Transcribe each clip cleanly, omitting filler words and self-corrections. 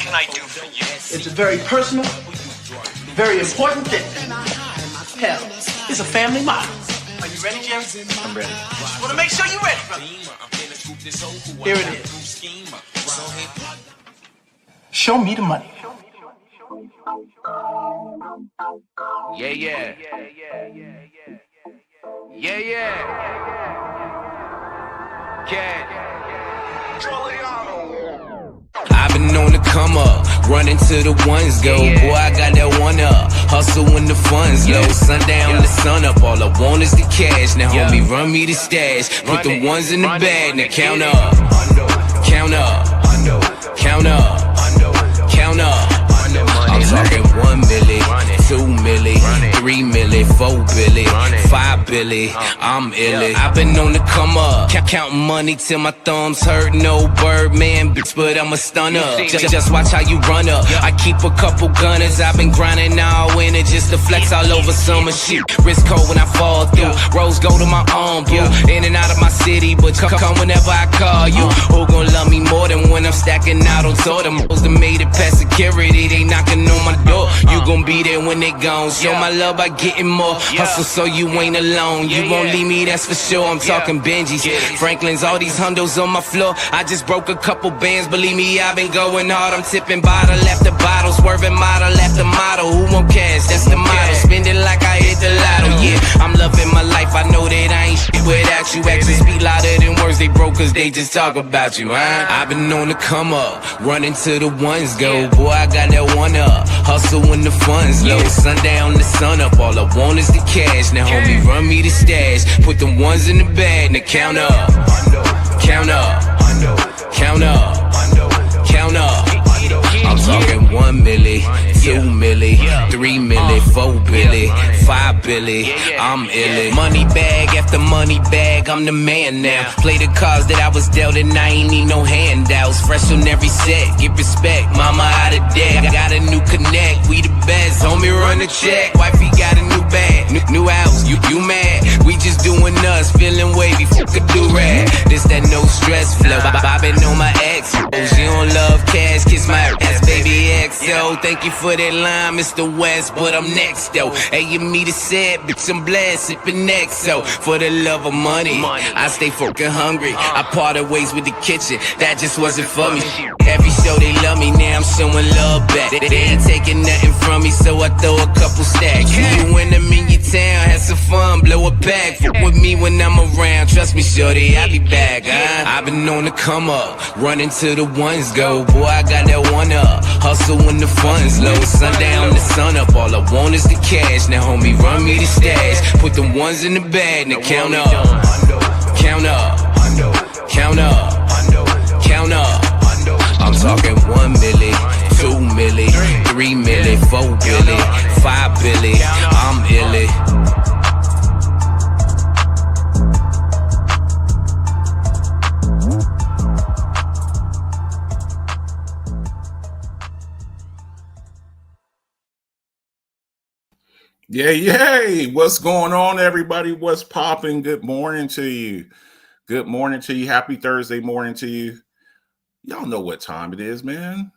can I do for you? It's a very personal, very important thing. Hell, it's a family motto. Are you ready, Jim? I'm ready. Just want to make sure you're ready, brother. Here it is. Show me the money. Yeah, yeah. Yeah, yeah. Cat. I've been on the come up, running to the ones go. Boy, I got that one up, hustle when the funds low. Sundown to sun up, all I want is the cash. Now homie, run me the stash, put the ones in the bag. Now count up, count up, count up, count up. I'm talking 1 milli, 2 milli, 3 milli, 4 billy, 5 billy, I'm illy. I've been on the come up, counting money till my thumbs hurt. No Birdman, bitch, but I'm a stunner. Just watch how you run up. I keep a couple gunners, I've been grinding all winter just to flex all over summer shit. Wrist cold when I fall through, rose gold in my arm, boo. In and out of my city, but come whenever I call you. Who gon' love me more than when I'm stacking out on tour? Them hoes that made it past security, they knocking on my door. You gon' be there when they gone. Show my love by getting more. Hustle so you ain't alone. You won't leave me, that's for sure. I'm talking Benjis, Franklin's, all these hundos on my floor. I just broke a couple bands, believe me, I've been going hard. I'm tipping bottle after bottle, swerving model after model. Who won't cash? That's the motto. Spend it like I hit the lotto. Yeah, I'm loving my life. I know that I ain't shit without you. Actions speak louder than words. They broke cause they just talk about you, huh? I've been on the come up, running to the ones go. Boy, I got that one up, hustle when the funds low. Sundown to sun up, all I want is the cash. Now homie, run me the stash, put the ones in the bag. Now count up, count up, count up, count up. I'm talking 1 milli, 2 milli, 3 milli, 4 billy, 5 billy, I'm illy. Money bag after money bag, I'm the man now. Play the cards that I was dealt and I ain't need no handouts. Fresh on every set, get respect, mama out of debt. Got a new connect, we the best, homie run the check. Wifey got a new bag, new house, you mad? We just doing us, feeling wavy, fuck a do-rag. This that no stress flow, bobbing on my ex. She don't love cash, kiss my ass, baby XO. Thank you for that line, Mr. West, but I'm next though. Hey, you me the set, bitch, I'm blessed, sipping XO. For the love of money, I stay fucking hungry. I parted ways with the kitchen, that just wasn't for me. Every show they love me, now I'm showing love back. They ain't taking nothing from me, so I throw a couple stacks. You when I'm in your town, have some fun, blow a bag. Fuck with me when I'm around, trust me, shorty, I'll be back, huh? I've been on the come up, running to the ones go. Boy, I got that one up, hustle when the funds low. Sundown to sun up, all I want is the cash. Now homie, run me the stash, put the ones in the bag. Now count up, count up, count up, count up. I'm talking 1 milli, 2 milli, 3 milli, 4 billy, 5 billy, I'm illy. Yay. What's going on, everybody? What's popping? Good morning to you. Good morning to you. Happy Thursday morning to you. Y'all know what time it is, man.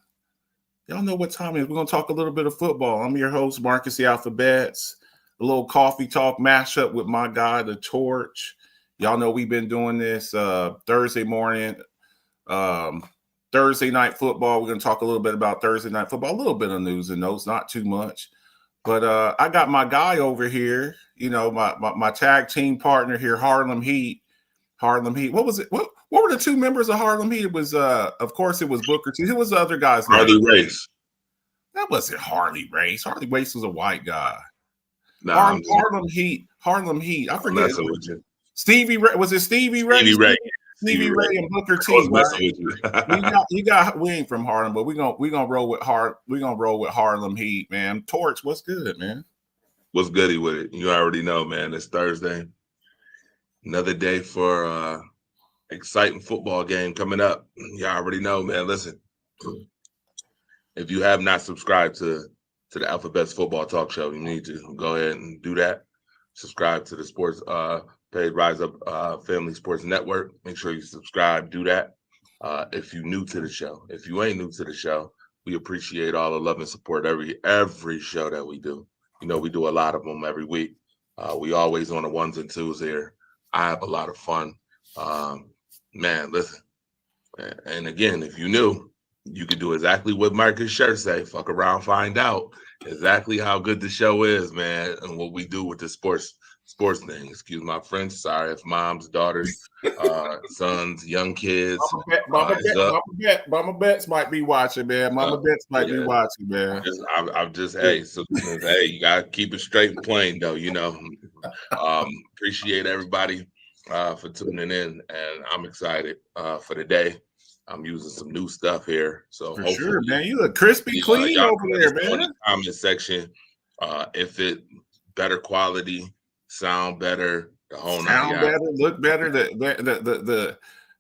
Y'all know what time it is. We're going to talk a little bit of football. I'm your host, Marcus the Alphabets. A little coffee talk mashup with my guy, The Torch. Y'all know we've been doing this Thursday morning, Thursday night football. We're going to talk a little bit about Thursday night football, a little bit of news and notes, not too much. But I got my guy over here, you know, my tag team partner here, Harlem Heat. Harlem Heat. What was it? What were the two members of Harlem Heat? It was, of course, it was Booker T. Who was the other guy's name? Harley Race. That wasn't Harley Race. Harley Race was a white guy. Nah, Harlem Heat. Harlem Heat. I forget. Stevie Ray. Was it Stevie Ray? Stevie Ray. Stevie Ray and Booker T. We ain't from Harlem, but we gonna roll with Harlem Heat, man. Torch, what's good, man? What's goody with it? You already know, man. It's Thursday. Another day for exciting football game coming up. You already know, man. Listen, if you have not subscribed to the Alphabets Football Talk Show, you need to go ahead and do that. Subscribe to the sports page, Rise Up Family Sports Network. Make sure you subscribe, do that. If you're new to the show, if you ain't new to the show, We appreciate all the love and support every show that we do. You know, we do a lot of them every week. We always on the ones and twos here. I have a lot of fun. Man, listen. And again, if you knew, you could do exactly what Marcus Shirt say. Fuck around, find out exactly how good the show is, man, and what we do with the sports thing. Excuse my French. Sorry if moms, daughters, sons, young kids. Mama Betts might be watching, man. Mama Betts might be watching, man. I'm just hey, you gotta keep it straight and plain, though. You know, appreciate everybody for tuning in, and I'm excited for the day. I'm using some new stuff here, so for sure, man. You look crispy clean over there, man. In the comment section, if it better quality, sound better, the whole sound better, look better.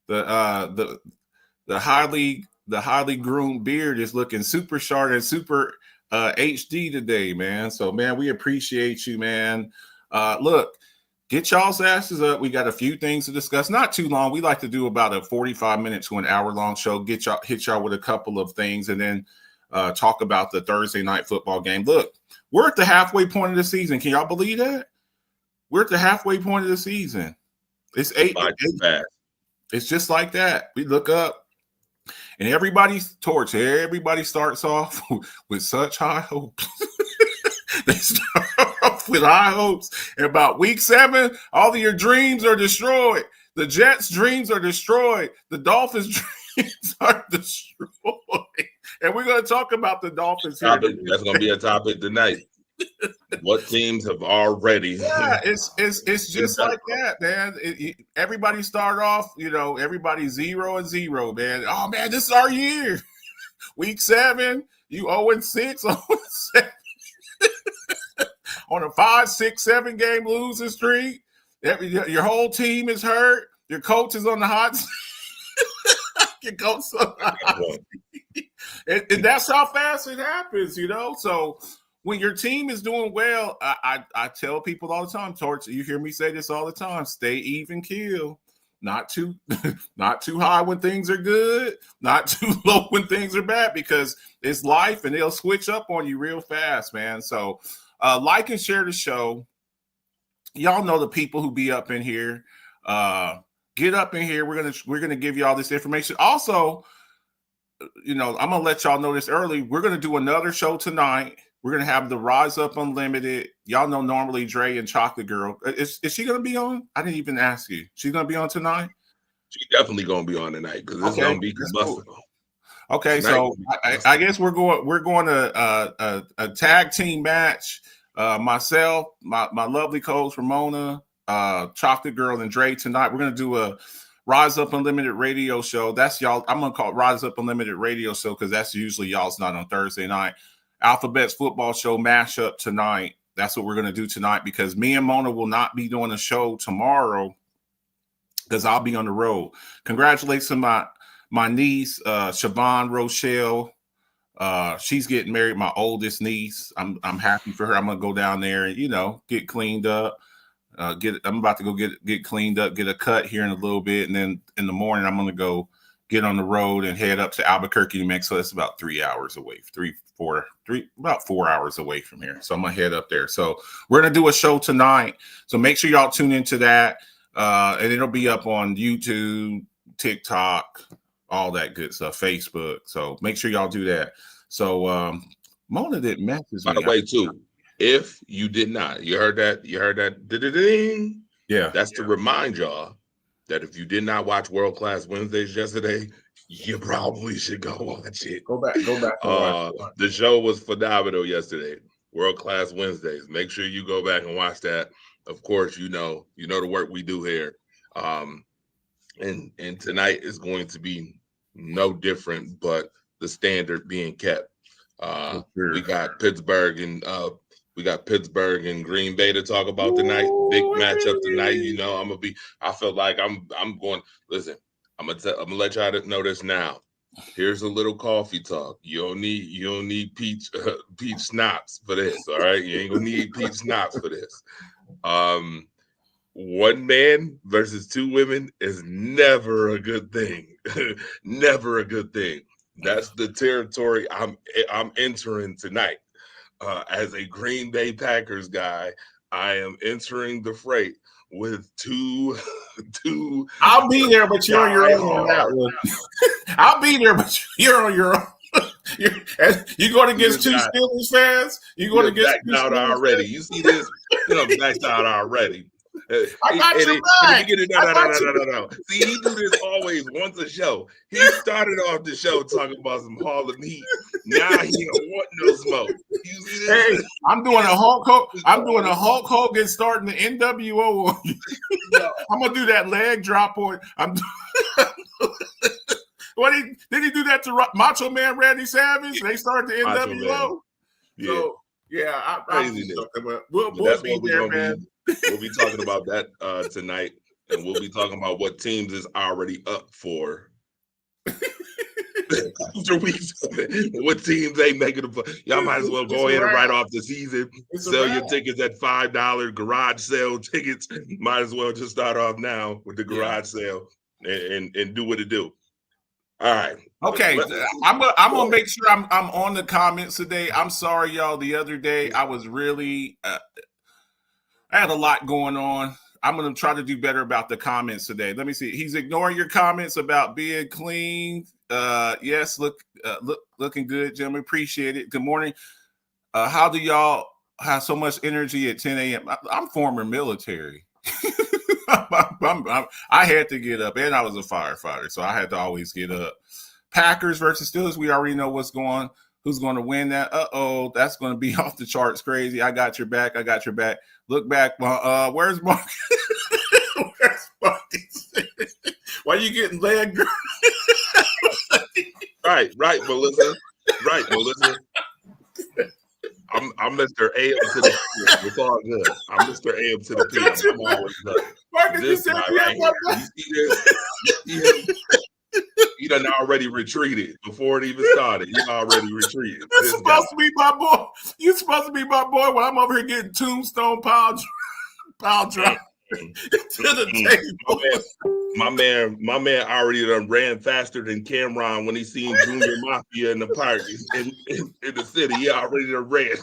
The highly groomed beard is looking super sharp and super HD today, man. So, man, we appreciate you, man. Look. Get y'all's asses up. We got a few things to discuss. Not too long. We like to do about a 45-minute to an hour-long show. Hit y'all with a couple of things, and then talk about the Thursday night football game. Look, we're at the halfway point of the season. Can y'all believe that? We're at the halfway point of the season. It's eight. It's just like that. We look up, and everybody starts off with such high hopes. They start off with high hopes. And about week 7, all of your dreams are destroyed. The Jets' dreams are destroyed. The Dolphins' dreams are destroyed. And we're going to talk about the Dolphins here. That's going to be a topic tonight. What teams have already? Yeah, it's just like that, man. Everybody start off, everybody 0-0, man. Oh man, this is our year. Week 7, you 0-6, 0-7. On a 5, 6, 7 game losing streak. Your whole team is hurt. Your coach is on the hot seat. Your coach is on the hot seat. And that's how fast it happens, So when your team is doing well, I tell people all the time, Torch, you hear me say this all the time, stay even keel. Not too high when things are good, not too low when things are bad, because it's life and they'll switch up on you real fast, man. So like and share the show. Y'all know the people who be up in here. Get up in here. We're gonna give you all this information. Also, I'm gonna let y'all know this early. We're gonna do another show tonight. We're gonna have the Rise Up Unlimited. Y'all know normally Dre and Chocolate Girl. Is she gonna be on? I didn't even ask you. She's gonna be on tonight. She's definitely gonna be on tonight because it's gonna be combustible. Cool. Okay, so I guess we're going to a tag team match. Myself, my lovely co-host Ramona, Chocolate Girl, and Dre tonight. We're gonna do a Rise Up Unlimited radio show. That's y'all. I'm gonna call it Rise Up Unlimited radio show because that's usually y'all's not on Thursday night. Alphabet's football show mashup tonight. That's what we're gonna do tonight because me and Mona will not be doing a show tomorrow because I'll be on the road. Congratulations to my niece, Siobhan Rochelle. She's getting married, my oldest niece. I'm happy for her. I'm gonna go down there and get cleaned up. I'm about to go get cleaned up, get a cut here in a little bit, and then in the morning I'm gonna go get on the road and head up to Albuquerque, New Mexico. That's about 3 hours away, about 4 hours away from here. So I'm gonna head up there. So we're gonna do a show tonight. So make sure y'all tune into that, and it'll be up on YouTube, TikTok, all that good stuff, Facebook. So make sure y'all do that. So Mona didn't message me. By the way, too, if you did not, you heard that, ding. Yeah. That's to remind y'all that if you did not watch World Class Wednesdays yesterday, you probably should go watch it. Go back. The show was phenomenal yesterday. World Class Wednesdays. Make sure you go back and watch that. Of course, you know the work we do here. And tonight is going to be no different, but the standard being kept. Sure. We got Pittsburgh and Green Bay to talk about tonight. Big matchup tonight. I feel like I'm going. Listen, I'm gonna let y'all know this now. Here's a little coffee talk. You don't need peach schnapps for this. All right, you ain't gonna need peach schnapps for this. One man versus two women is never a good thing. Never a good thing. That's the territory I'm entering tonight. As a Green Bay Packers guy, I am entering the freight with two. I'll be there, but you're on your own on that one. I'll be there, but you're on your own. You're going against two Steelers fans. You're going against backed out already. You see this? I'm backed out already. I got your back. No. See, he do this always once a show. He started off the show talking about some Hall of Heat. Now he don't want no smoke. You see this? Hey, I'm doing a Hulk Hogan starting the NWO on you. I'm gonna do that leg drop on. Did he do that to Macho Man Randy Savage? They started the NWO. Yeah. So yeah, we'll be there, man. We'll be talking about that tonight, and we'll be talking about what teams is already up for. After week 7, what teams ain't making the play? Y'all might as well go ahead and write off the season. Sell your tickets at $5 garage sale tickets. Might as well just start off now with the garage sale and do what it do. All right. Okay, I'm gonna make sure I'm on the comments today. I'm sorry, y'all. The other day I was really I had a lot going on. I'm gonna try to do better about the comments today. Let me see. He's ignoring your comments about being clean. Yes, looking good, gentlemen. Appreciate it. Good morning. How do y'all have so much energy at 10 a.m.? I'm former military. I had to get up, and I was a firefighter, so I had to always get up. Packers versus Steelers. We already know who's going to win that. That's going to be off the charts crazy. I got your back. Look back. Where's Mark? Where's Marcus? Why are you getting leg? Right, Melissa. I'm Mr. A up to the P. It's all good. I'm Mr. A up to the P. I'm always good. Marcus, you said you see this? He done already retreated before it even started. He already retreated. You're supposed to be my boy. You're supposed to be my boy when I'm over here getting tombstone pile drive to the table. My man already done ran faster than Cameron when he seen Junior Mafia in the park in the city. He already done ran.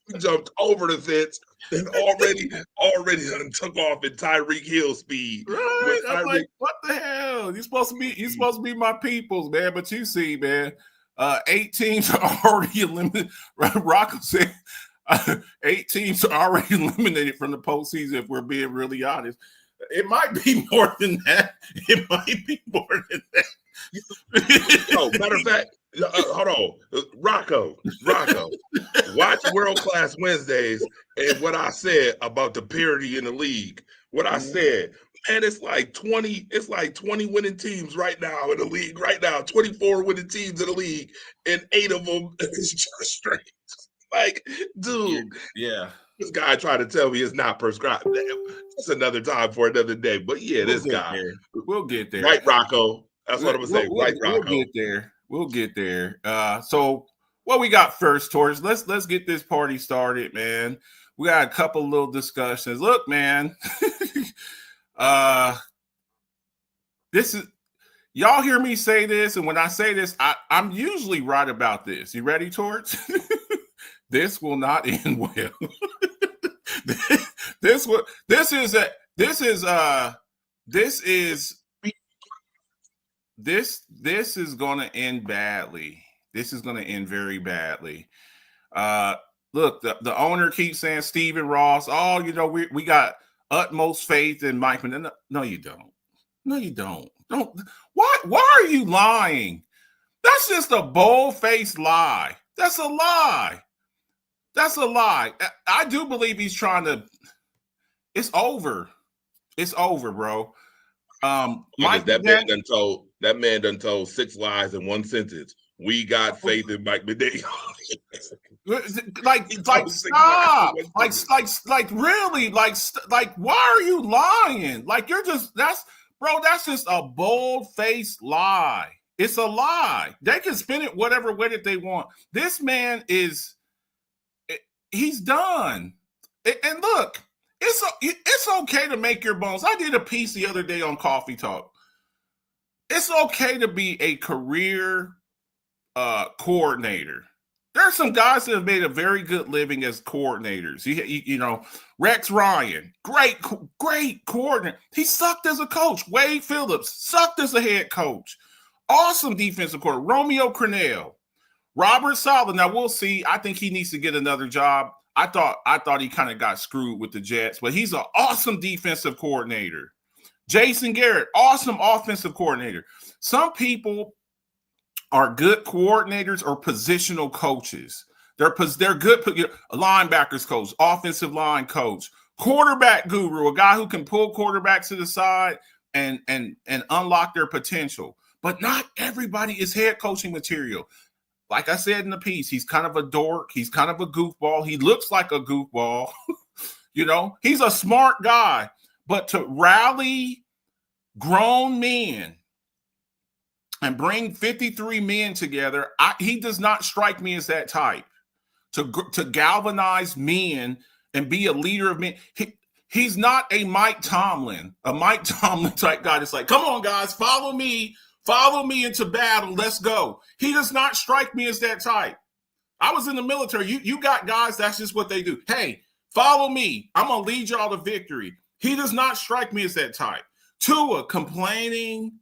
He jumped over the fence and already done took off in Tyreek Hill speed. Right. I'm like, what the hell? You're supposed to be my peoples, man. But you see, man, 8 teams are already eliminated. Rocco said 8 teams are already eliminated from the postseason, if we're being really honest. It might be more than that. Matter of fact, hold on. Rocco, watch World Class Wednesdays and what I said about the parity in the league. What I said, man, it's like 20 winning teams right now in the league. Right now, 24 winning teams in the league, and 8 of them is just straight. Like, dude. Yeah. This guy tried to tell me it's not prescribed. It's another time for another day. But yeah, we'll get there. Right, Rocco. That's what I'm gonna say. Right, Rocco. We'll get there. So what we got first, Torres? Let's get this party started, man. We got a couple little discussions. Look, man. This is y'all hear me say this, and when I say this, I'm usually right about this. You ready, Torres? This will not end well. This is going to end badly. This is going to end very badly. Look, the owner keeps saying Stephen Ross. Oh, we got utmost faith in Mike. No, you don't. No, you don't. Don't. Why are you lying? That's just a bold-faced lie. That's a lie. That's a lie. I do believe he's trying to. It's over. It's over, bro. That man done told 6 lies in one sentence. We got faith in Mike McDaniel. like stop. Like really. Like why are you lying? Like that's just a bold-faced lie. It's a lie. They can spin it whatever way that they want. This man he's done. And look, it's okay to make your bones. I did a piece the other day on Coffee Talk. It's okay to be a career coordinator. There are some guys that have made a very good living as coordinators. You know, Rex Ryan, great coordinator. He sucked as a coach. Wade Phillips sucked as a head coach. Awesome defensive coordinator. Romeo Crennel, Robert Saleh. Now we'll see. I think he needs to get another job. I thought he kind of got screwed with the Jets, but he's an awesome defensive coordinator. Jason Garrett, awesome offensive coordinator. Some people are good coordinators or positional coaches. They're good linebackers coach, offensive line coach, quarterback guru, a guy who can pull quarterbacks to the side and unlock their potential. But not everybody is head coaching material. Like I said in the piece, he's kind of a dork. He's kind of a goofball. He looks like a goofball. You know, he's a smart guy. But to rally grown men and bring 53 men together, he does not strike me as that type. To galvanize men and be a leader of men. He's not a Mike Tomlin type guy that's like, come on, guys, follow me into battle. Let's go. He does not strike me as that type. I was in the military. You got guys, that's just what they do. Hey, follow me. I'm going to lead y'all to victory. He does not strike me as that type. Tua, complaining.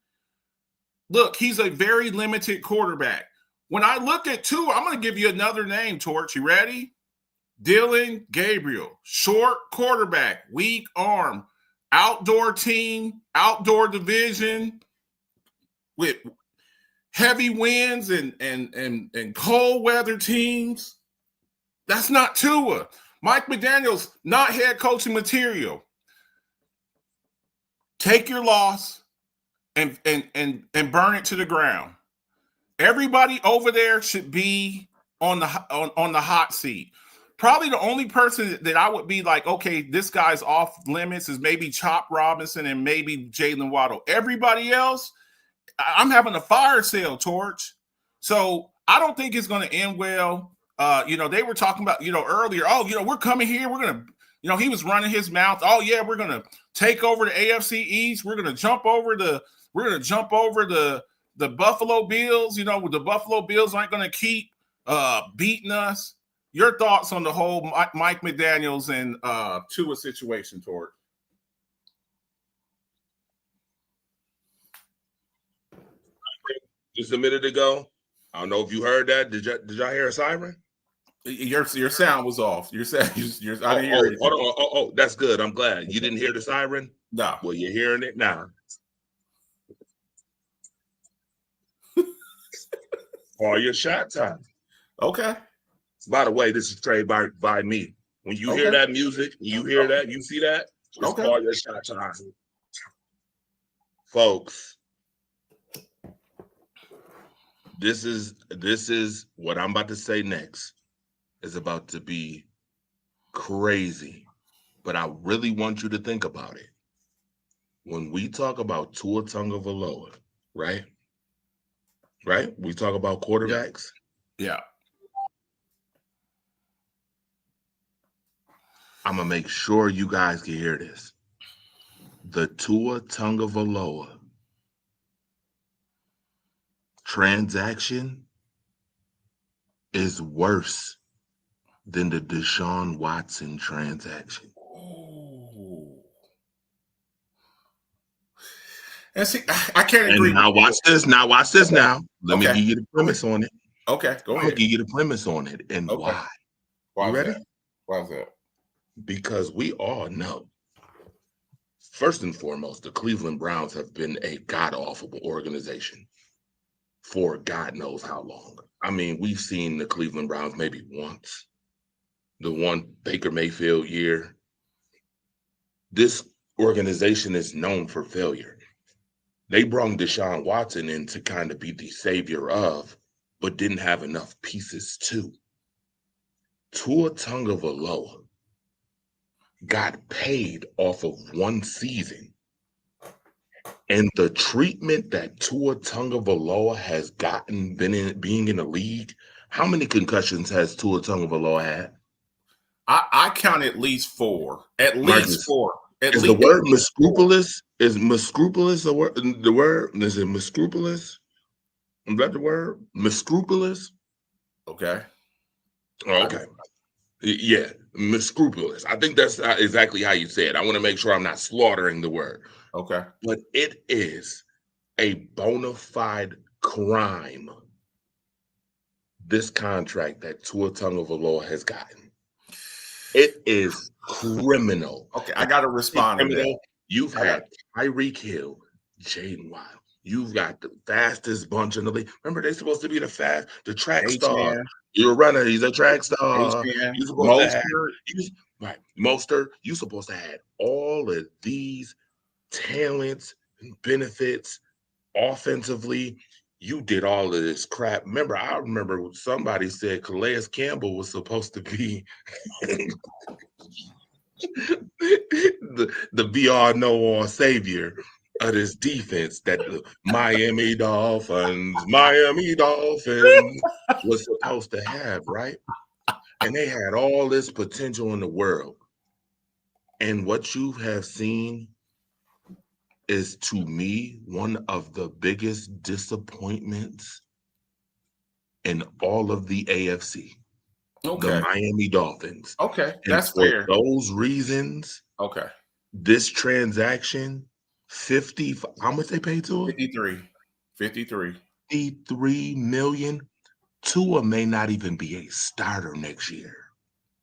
Look, he's a very limited quarterback. When I look at Tua, I'm going to give you another name, Torch. You ready? Dylan Gabriel, short quarterback, weak arm, outdoor team, outdoor division, with heavy winds and cold weather teams. That's not Tua. Mike McDaniels, not head coaching material. Take your loss and burn it to the ground. Everybody over there should be on the hot seat. Probably the only person that I would be like, okay, this guy's off limits is maybe Chop Robinson and maybe Jalen Waddle. Everybody else, I'm having a fire sale, Torch. So I don't think it's going to end well. They were talking about, earlier, we're coming here. We're going to, he was running his mouth. Oh yeah, we're going to take over the AFC East. We're going to jump over the Buffalo Bills. The Buffalo Bills aren't going to keep beating us. Your thoughts on the whole Mike McDaniels and Tua situation, Torch? Just a minute ago, I don't know if you heard that. Did y'all hear a siren? Your sound was off. I didn't hear it. Oh, that's good. I'm glad you didn't hear the siren. No. Well, you're hearing it now. All your shot time. Okay. By the way, this is Trey by me. When you hear that music, you hear that, you see that, it's all your shot time. Folks, this is what I'm about to say next is about to be crazy, but I really want you to think about it. When we talk about Tua Tagovailoa, right? We talk about quarterbacks. Yeah. I'm going to make sure you guys can hear this. The Tua Tagovailoa transaction is worse than the Deshaun Watson transaction. Oh. And see, I can't agree. And now watch this. Now. Let me give you the premise on it. Okay, go ahead. I'll give you the premise on it and why. Why you ready? That? Why is that? Because we all know, first and foremost, the Cleveland Browns have been a god-awful organization for God knows how long. I mean, we've seen the Cleveland Browns maybe once, the one Baker Mayfield year. This organization is known for failure. They brought Deshaun Watson in to kind of be the savior of, but didn't have enough pieces to. Tua Tagovailoa got paid off of one season. And the treatment that Tua Tagovailoa has gotten being in the league, how many concussions has Tua Tagovailoa had? I count at least 4. At least 4. Is the word miscrupulous? Is miscrupulous the word? Is it miscrupulous? Is that the word? Miscrupulous? Okay. Oh, okay. Yeah, miscrupulous. I think that's exactly how you say it. I want to make sure I'm not slaughtering the word. Okay. But it is a bona fide crime, this contract that Tua Tagovailoa has gotten. It is criminal. Okay, I got to respond to that. You've had Tyreek Hill, Jaden Wild. You've got the fastest bunch in the league. Remember, they're supposed to be the track star. You're a runner. He's a track star. You're supposed to have right. Mostert, you're supposed to have all of these talents and benefits offensively. You did all of this crap. I remember somebody said Calais Campbell was supposed to be the be-all know-all savior of this defense that the Miami Dolphins was supposed to have, right? And they had all this potential in the world. And what you have seen is, to me, one of the biggest disappointments in all of the AFC. Okay. The Miami Dolphins. Okay, and that's for fair. those reasons, Okay. This transaction, 50, how much they paid to it? 53 million. Tua may not even be a starter next year.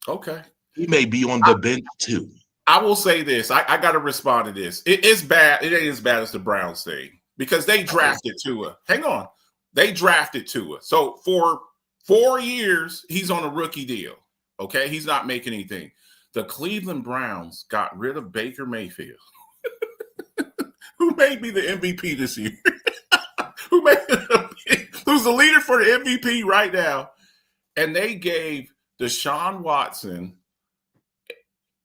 Okay. He may be on the bench too. I will say this. I got to respond to this. It's bad. It ain't as bad as the Browns thing because they drafted Tua. Hang on. They drafted Tua. So for 4 years, he's on a rookie deal. Okay. He's not making anything. The Cleveland Browns got rid of Baker Mayfield, who may be the MVP this year, who's the leader for the MVP right now. And they gave Deshaun Watson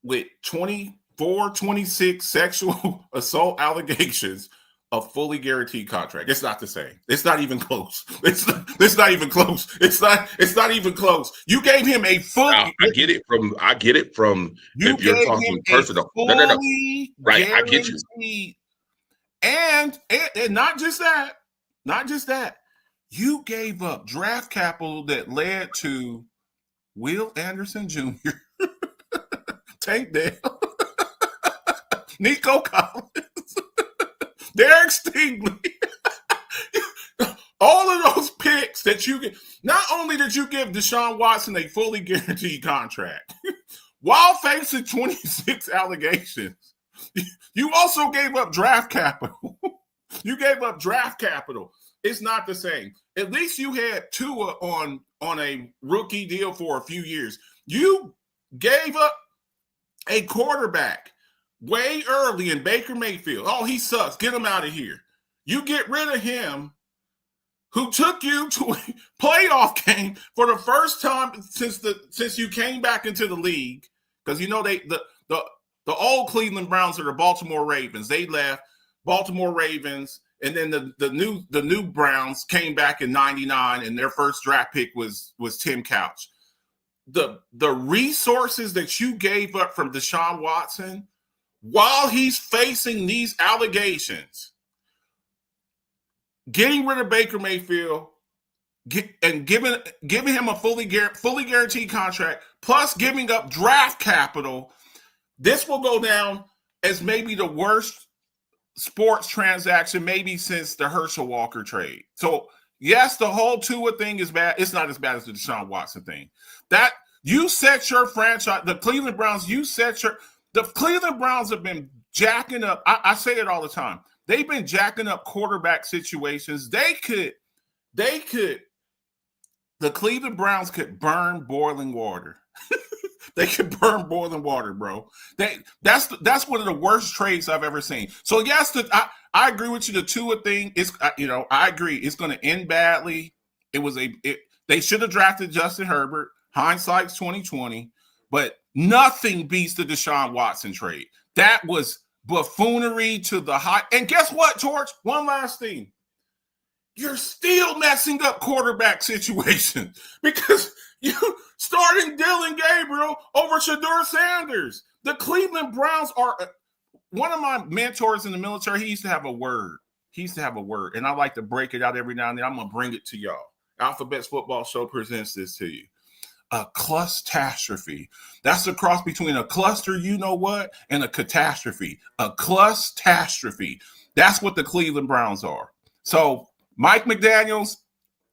with 26 sexual assault allegations a fully guaranteed contract. It's not the same. It's not even close. It's not even close. It's not even close. You gave him a full. I get it from. You if you're talking personal. No. Right. I get you. And not just that. Not just that. You gave up draft capital that led to Will Anderson Jr., Tank Dell, Nico Collins, Derek Stingley. All of those picks that you get. Not only did you give Deshaun Watson a fully guaranteed contract, while facing 26 allegations, you also gave up draft capital. You gave up draft capital. It's not the same. At least you had Tua on a rookie deal for a few years. You gave up a quarterback way early in Baker Mayfield. Oh, he sucks. Get him out of here. You get rid of him, who took you to a playoff game for the first time since you came back into the league. Because you know the old Cleveland Browns are the Baltimore Ravens. They left. Baltimore Ravens, and then the new Browns came back in '99, and their first draft pick was Tim Couch. The resources that you gave up from Deshaun Watson while he's facing these allegations, getting rid of Baker Mayfield, and giving him a fully guaranteed contract, plus giving up draft capital, this will go down as maybe the worst sports transaction maybe since the Herschel Walker trade. So yes, the whole Tua thing is bad. It's not as bad as the Deshaun Watson thing. That you set your franchise, the Cleveland Browns, the Cleveland Browns have been jacking up. I say it all the time. They've been jacking up quarterback situations. The Cleveland Browns could burn boiling water. They could burn boiling water, bro. That's one of the worst trades I've ever seen. So yes, I agree with you. The Tua thing is, I agree. It's going to end badly. They should have drafted Justin Herbert. Hindsight's 2020, but nothing beats the Deshaun Watson trade. That was buffoonery to the high. And guess what, Torch? One last thing. You're still messing up quarterback situations because you starting Dylan Gabriel over Shedeur Sanders. The Cleveland Browns are one of my mentors in the military. He used to have a word. He used to have a word, and I like to break it out every now and then. I'm gonna bring it to y'all. Alphabets Football Show presents this to you. A clustastrophe. That's the cross between a cluster, you know what, and a catastrophe. A clustastrophe. That's what the Cleveland Browns are. So, Mike McDaniels,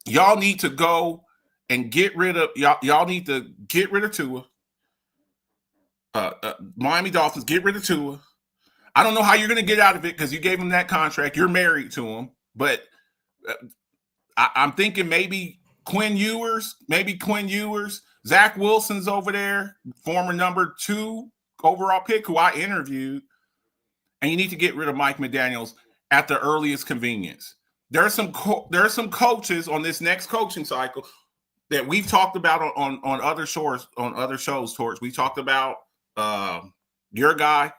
y'all need to go and get rid of y'all need to get rid of Tua. Miami Dolphins, get rid of Tua. I don't know how you're going to get out of it because you gave him that contract. You're married to him, but I'm thinking maybe Quinn Ewers. Zach Wilson's over there, former number 2 overall pick, who I interviewed. And you need to get rid of Mike McDaniels at the earliest convenience. There are some coaches on this next coaching cycle that we've talked about on other shows. Torch. We talked about your guy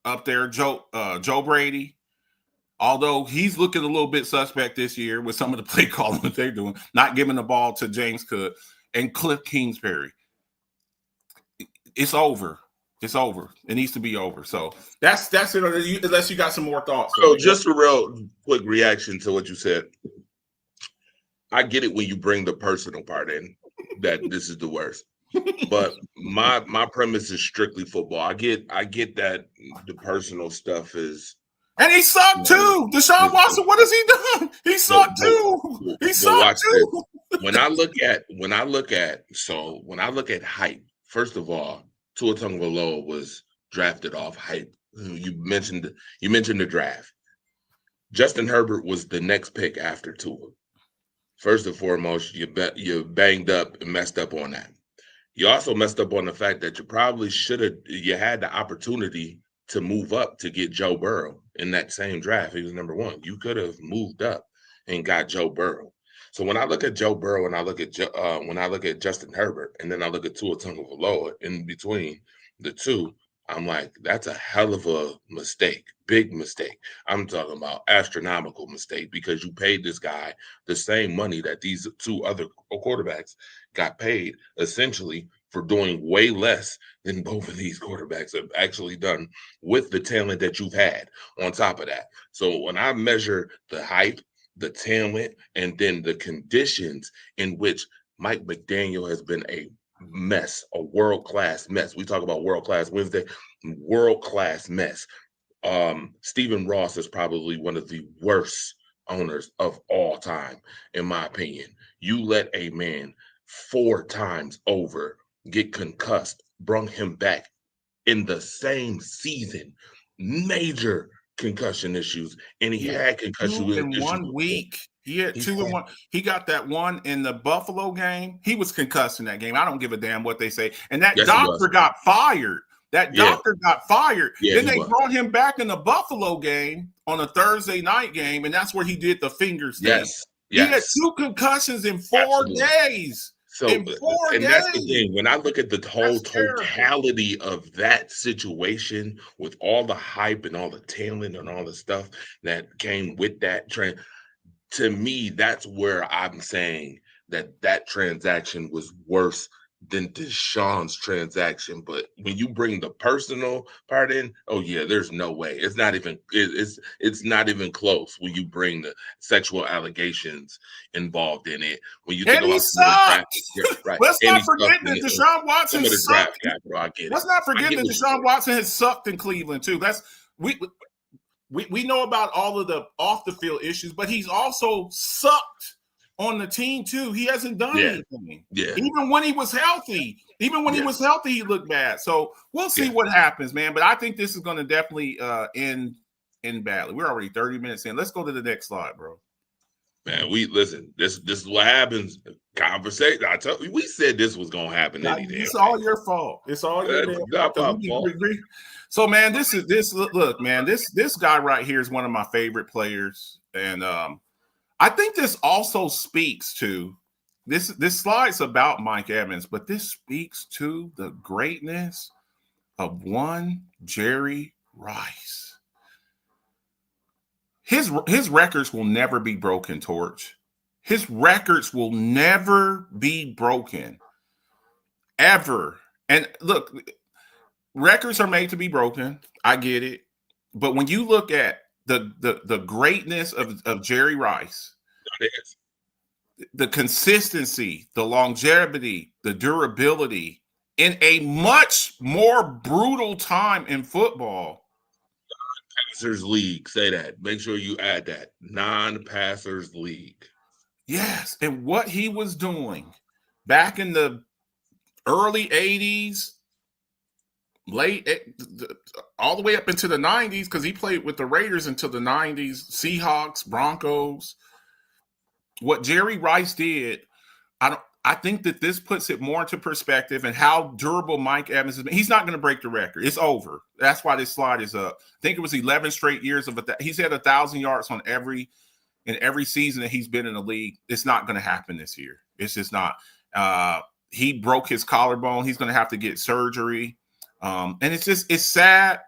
up there, Joe Brady. Although he's looking a little bit suspect this year with some of the play calling that they're doing, not giving the ball to James Cook and Cliff Kingsbury. It's over. It's over. It needs to be over. So that's it. Unless you got some more thoughts. So just a real quick reaction to what you said. I get it when you bring the personal part in, that this is the worst. But my premise is strictly football. I get that the personal stuff is. And he sucked too. Deshaun Watson, what has he done? He sucked too. He sucked too. When I look at hype, first of all, Tua Tagovailoa was drafted off hype. You mentioned the draft. Justin Herbert was the next pick after Tua. First and foremost, you banged up and messed up on that. You also messed up on the fact that you probably you had the opportunity to move up to get Joe Burrow in that same draft. He was number 1. You could have moved up and got Joe Burrow. So when I look at Joe Burrow and I look at Justin Herbert, and then I look at Tua Tagovailoa in between the two, I'm like, that's a hell of a mistake, big mistake. I'm talking about astronomical mistake, because you paid this guy the same money that these 2 other quarterbacks got paid, essentially for doing way less than both of these quarterbacks have actually done with the talent that you've had on top of that. So when I measure the hype, the talent, and then the conditions in which Mike McDaniel has been a mess, a world-class mess. We talk about world-class Wednesday, world-class mess. Stephen Ross is probably one of the worst owners of all time, in my opinion. You let a man 4 times over get concussed, brung him back in the same season, major concussion issues, and he had concussion in 1 week. He had 2 in 1. He got that one in the Buffalo game. He was concussed in that game. I don't give a damn what they say. And that doctor got fired. Then they brought him back in the Buffalo game on a Thursday night game, and that's where he did the fingers thing. Yes. He had 2 concussions in 4 days. So, and that's the thing. When I look at the whole totality of that situation, with all the hype and all the talent and all the stuff that came with that trend, to me, that's where I'm saying that transaction was worse than Deshaun's transaction. But when you bring the personal part in, oh yeah, there's no way. It's not even close when you bring the sexual allegations involved in it. When you think about right. Let's not forget that Deshaun Watson sucked. I get it. Let's not forget that Deshaun Watson has sucked in Cleveland too. We know about all of the off the field issues, but he's also sucked on the team too. He hasn't done anything. Yeah. Even when he was healthy, he looked bad. So we'll see what happens, man. But I think this is going to definitely end badly. We're already 30 minutes in. Let's go to the next slide, bro. Man, listen. This is what happens. Conversation. I tell you, we said this was going to happen. It's all your fault. It's all your fault. So, man, look, man, this guy right here is one of my favorite players, and I think this also speaks to this slide's about Mike Evans, but this speaks to the greatness of one Jerry Rice. His records will never be broken, Torch. His records will never be broken, ever. And look, records are made to be broken. I get it. But when you look at the greatness of Jerry Rice, the consistency, the longevity, the durability in a much more brutal time in football. Passers league. Say that. Make sure you add that. Non-passers league. Yes. And what he was doing back in the early 80s, all the way up into the 90s, because he played with the Raiders until the 90s, Seahawks, Broncos. What Jerry Rice did, I think that this puts it more into perspective and how durable Mike Evans is. He's not going to break the record. It's over. That's why this slide is up. I think it was 11 straight years of it. He's had 1,000 yards in every season that he's been in the league. It's not going to happen this year. It's just not. He broke his collarbone. He's going to have to get surgery. And it's sad.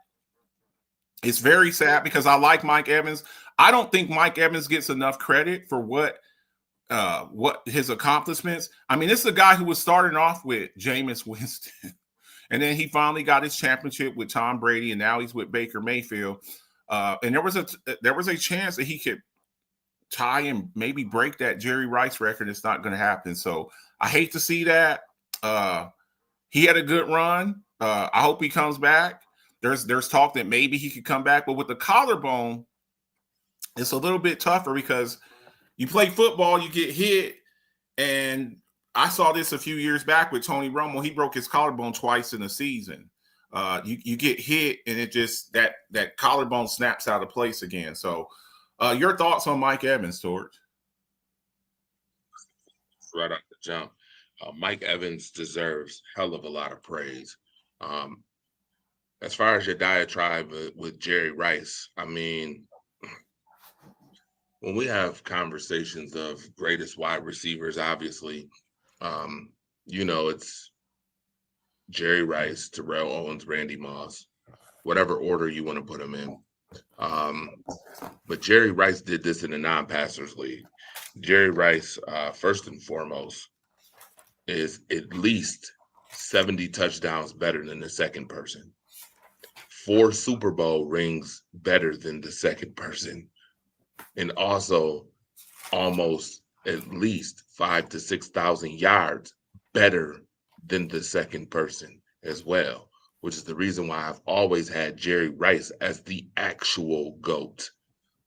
It's very sad because I like Mike Evans. I don't think Mike Evans gets enough credit for what his accomplishments. I mean, this is a guy who was starting off with Jameis Winston, and then he finally got his championship with Tom Brady, and now he's with Baker Mayfield. And there was a chance that he could tie and maybe break that Jerry Rice record. It's not going to happen. So I hate to see that. He had a good run. I hope he comes back. There's talk that maybe he could come back, but with the collarbone, it's a little bit tougher because you play football, you get hit, and I saw this a few years back with Tony Romo. He broke his collarbone twice in a season. You get hit, and it just that collarbone snaps out of place again. So, your thoughts on Mike Evans, Torch? Right off the jump, Mike Evans deserves hell of a lot of praise. As far as your diatribe with Jerry Rice, I mean, when we have conversations of greatest wide receivers, obviously, it's Jerry Rice, Terrell Owens, Randy Moss, whatever order you want to put them in. But Jerry Rice did this in the non-passers league. Jerry Rice, first and foremost, is at least 70 touchdowns better than the second person. 4 Super Bowl rings better than the second person. And also almost at least 5,000 to 6,000 yards better than the second person as well, which is the reason why I've always had Jerry Rice as the actual GOAT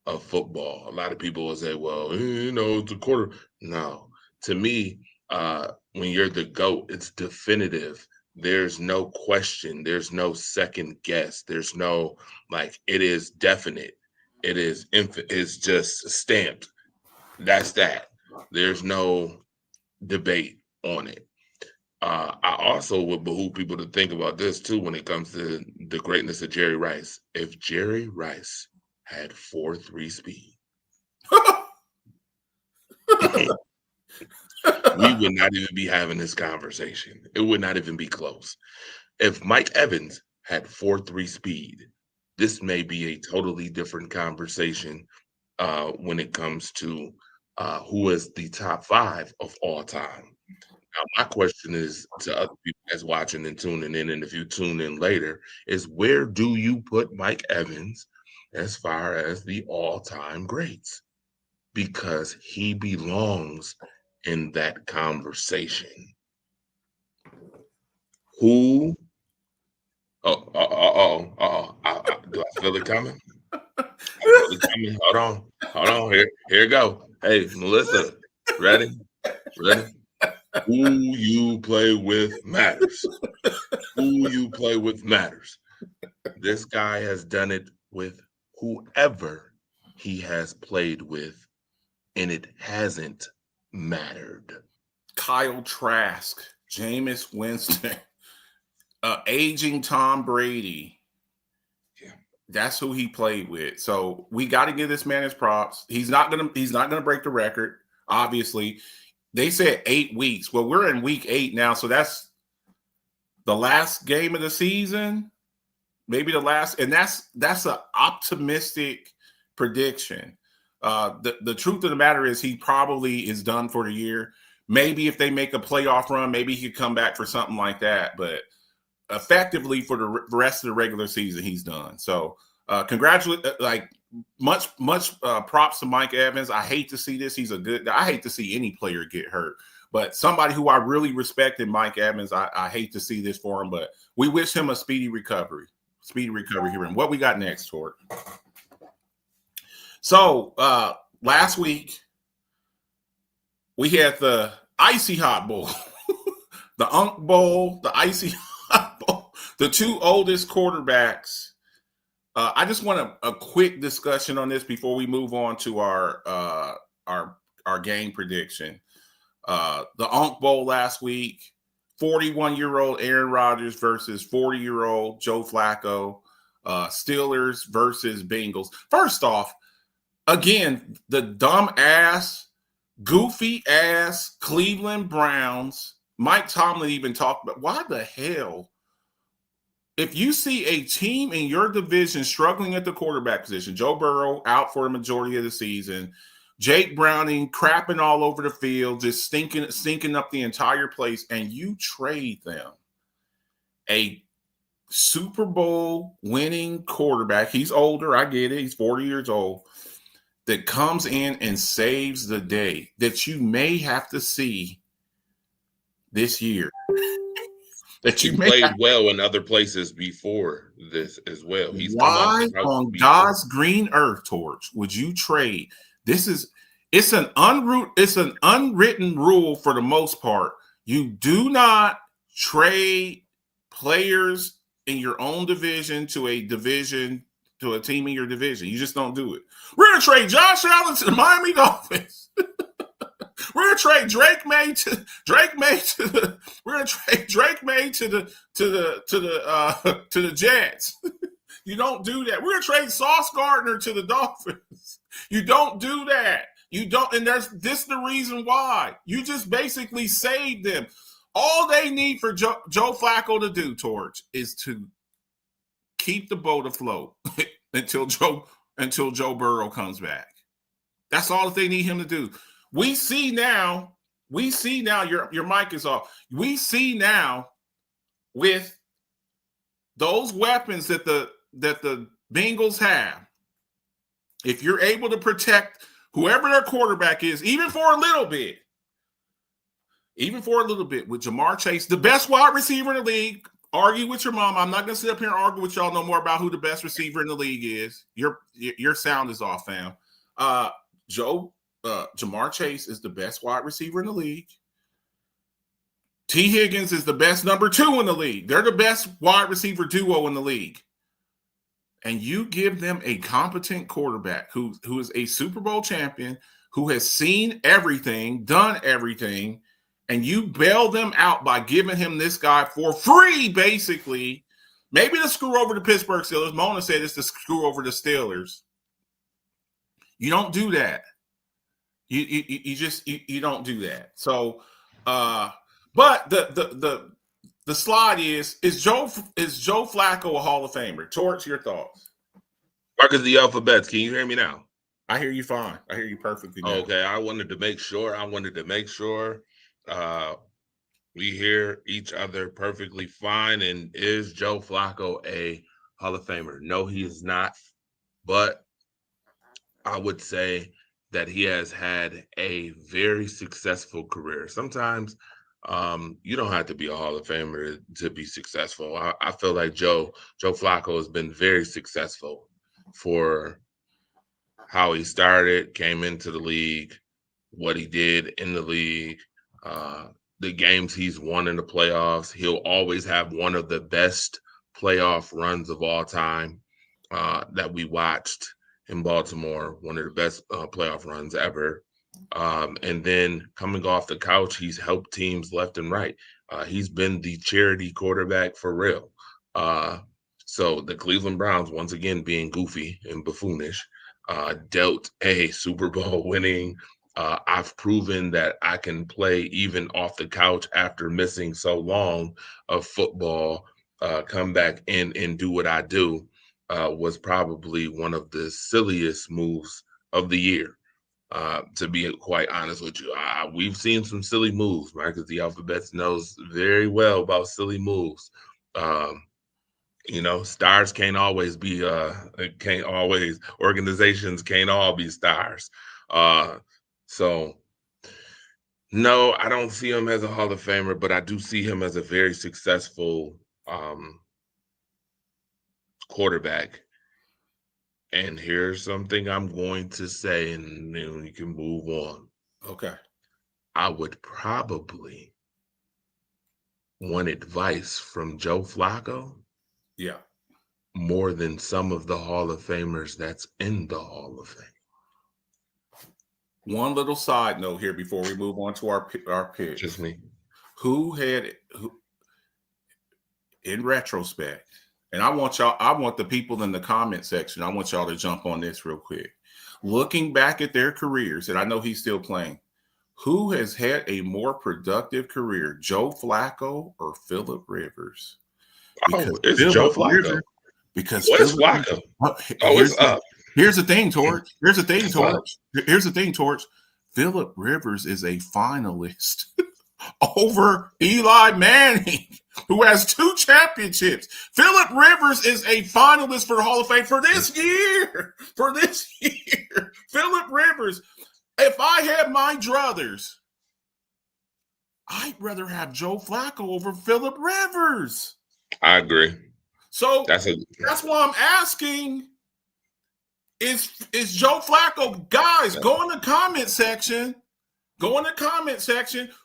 of football. A lot of people will say, well, it's a quarter. No, to me, when you're the GOAT, it's definitive. There's no question. There's no second guess. There's no, it is definite. It is it's just stamped. That's that. There's no debate on it. I also would behoove people to think about this too when it comes to the greatness of Jerry Rice. If Jerry Rice had 4.3 speed, we would not even be having this conversation. It would not even be close. If Mike Evans had 4.3 speed, this may be a totally different conversation when it comes to who is the top 5 of all time. Now, my question is to other people that's watching and tuning in, and if you tune in later, is where do you put Mike Evans as far as the all-time greats? Because he belongs in that conversation. Who? Do I feel it coming? Hold on. Here you go. Hey, Melissa, ready? Who you play with matters. Who you play with matters. This guy has done it with whoever he has played with, and it hasn't mattered. Kyle Trask, Jameis Winston, aging Tom Brady. Yeah, that's who he played with. So we got to give this man his props. He's not gonna break the record. Obviously, they said 8 weeks. Well, we're in week 8 now, so that's the last game of the season. Maybe the last, and that's an optimistic prediction. The truth of the matter is he probably is done for the year. Maybe if they make a playoff run, maybe he could come back for something like that. But effectively for the rest of the regular season, he's done. So congratulate, much props to Mike Evans. I hate to see this. He's a good guy. I hate to see any player get hurt. But somebody who I really respected, Mike Evans, I hate to see this for him, but we wish him a speedy recovery. Speedy recovery here. And what we got next, Tort? So last week, we had the Icy Hot Bowl, the Unk Bowl, the Icy Hot Bowl, the two oldest quarterbacks. I just want a quick discussion on this before we move on to our game prediction. The Unk Bowl last week, 41-year-old Aaron Rodgers versus 40-year-old Joe Flacco, Steelers versus Bengals. First off, again, the dumb-ass, goofy-ass Cleveland Browns, Mike Tomlin even talked about, why the hell, if you see a team in your division struggling at the quarterback position, Joe Burrow out for a majority of the season, Jake Browning crapping all over the field, just stinking up the entire place, and you trade them a Super Bowl winning quarterback. He's older, I get it. He's 40 years old. That comes in and saves the day that you may have to see this year. That you played well in other places before this as well. Why on God's green earth, Torch, would you trade? It's an unwritten rule for the most part. You do not trade players in your own division to a team in your division. You just don't do it. We're gonna trade Josh Allen to the Miami Dolphins. We're gonna trade Drake May to the Jets. You don't do that. We're gonna trade Sauce Gardner to the Dolphins. You don't do that. You don't, and this is the reason why. You just basically save them. All they need for Joe Flacco to do, Torch, is to keep the boat afloat until Joe Burrow comes back. That's all that they need him to do. We see now, your mic is off. We see now with those weapons that the Bengals have, if you're able to protect whoever their quarterback is, even for a little bit, with Jamar Chase, the best wide receiver in the league. Argue with your mom. I'm not going to sit up here and argue with y'all no more about who the best receiver in the league is. Your sound is off, fam. Jamar Chase is the best wide receiver in the league. T. Higgins is the best number 2 in the league. They're the best wide receiver duo in the league. And you give them a competent quarterback who is a Super Bowl champion, who has seen everything, done everything, and you bail them out by giving him this guy for free, basically. Maybe to screw over the Pittsburgh Steelers. Mona said it's to screw over the Steelers. You don't do that. You don't do that. So, but the slide is Joe Flacco a Hall of Famer? Torch, your thoughts? Marcus the Alphabets. Can you hear me now? I hear you fine. I hear you perfectly. Now. Okay, I wanted to make sure. We hear each other perfectly fine. And is Joe Flacco a Hall of Famer? No, he is not. But I would say that he has had a very successful career. Sometimes you don't have to be a Hall of Famer to be successful. I feel like Joe Flacco has been very successful for how he started, came into the league, what he did in the league, the games he's won in the playoffs. He'll always have one of the best playoff runs of all time that we watched in Baltimore, one of the best playoff runs ever. And then coming off the couch, he's helped teams left and right. He's been the charity quarterback for real. So the Cleveland Browns, once again being goofy and buffoonish, dealt a Super Bowl winning. I've proven that I can play even off the couch after missing so long of football, come back in and do what I do, was probably one of the silliest moves of the year. To be quite honest with you, we've seen some silly moves, right? Because the Alphabets knows very well about silly moves. Stars can't always be organizations can't all be stars. So no, I don't see him as a Hall of Famer, but I do see him as a very successful quarterback. And here's something I'm going to say, and then we can move on. Okay. I would probably want advice from Joe Flacco. Yeah. More than some of the Hall of Famers that's in the Hall of Fame. One little side note here before we move on to our pick. Just me. Who, in retrospect, and I want the people in the comment section, I want y'all to jump on this real quick. Looking back at their careers, and I know he's still playing, who has had a more productive career, Joe Flacco or Phillip Rivers? It's Joe Flacco. Because what's Flacco? It's up. Here's the thing, Torch. Here's the thing, Torch. Phillip Rivers is a finalist over Eli Manning, who has 2 championships. Phillip Rivers is a finalist for the Hall of Fame for this year. Phillip Rivers. If I had my druthers, I'd rather have Joe Flacco over Phillip Rivers. I agree. So that's why I'm asking, is Joe Flacco, guys, go in the comment section.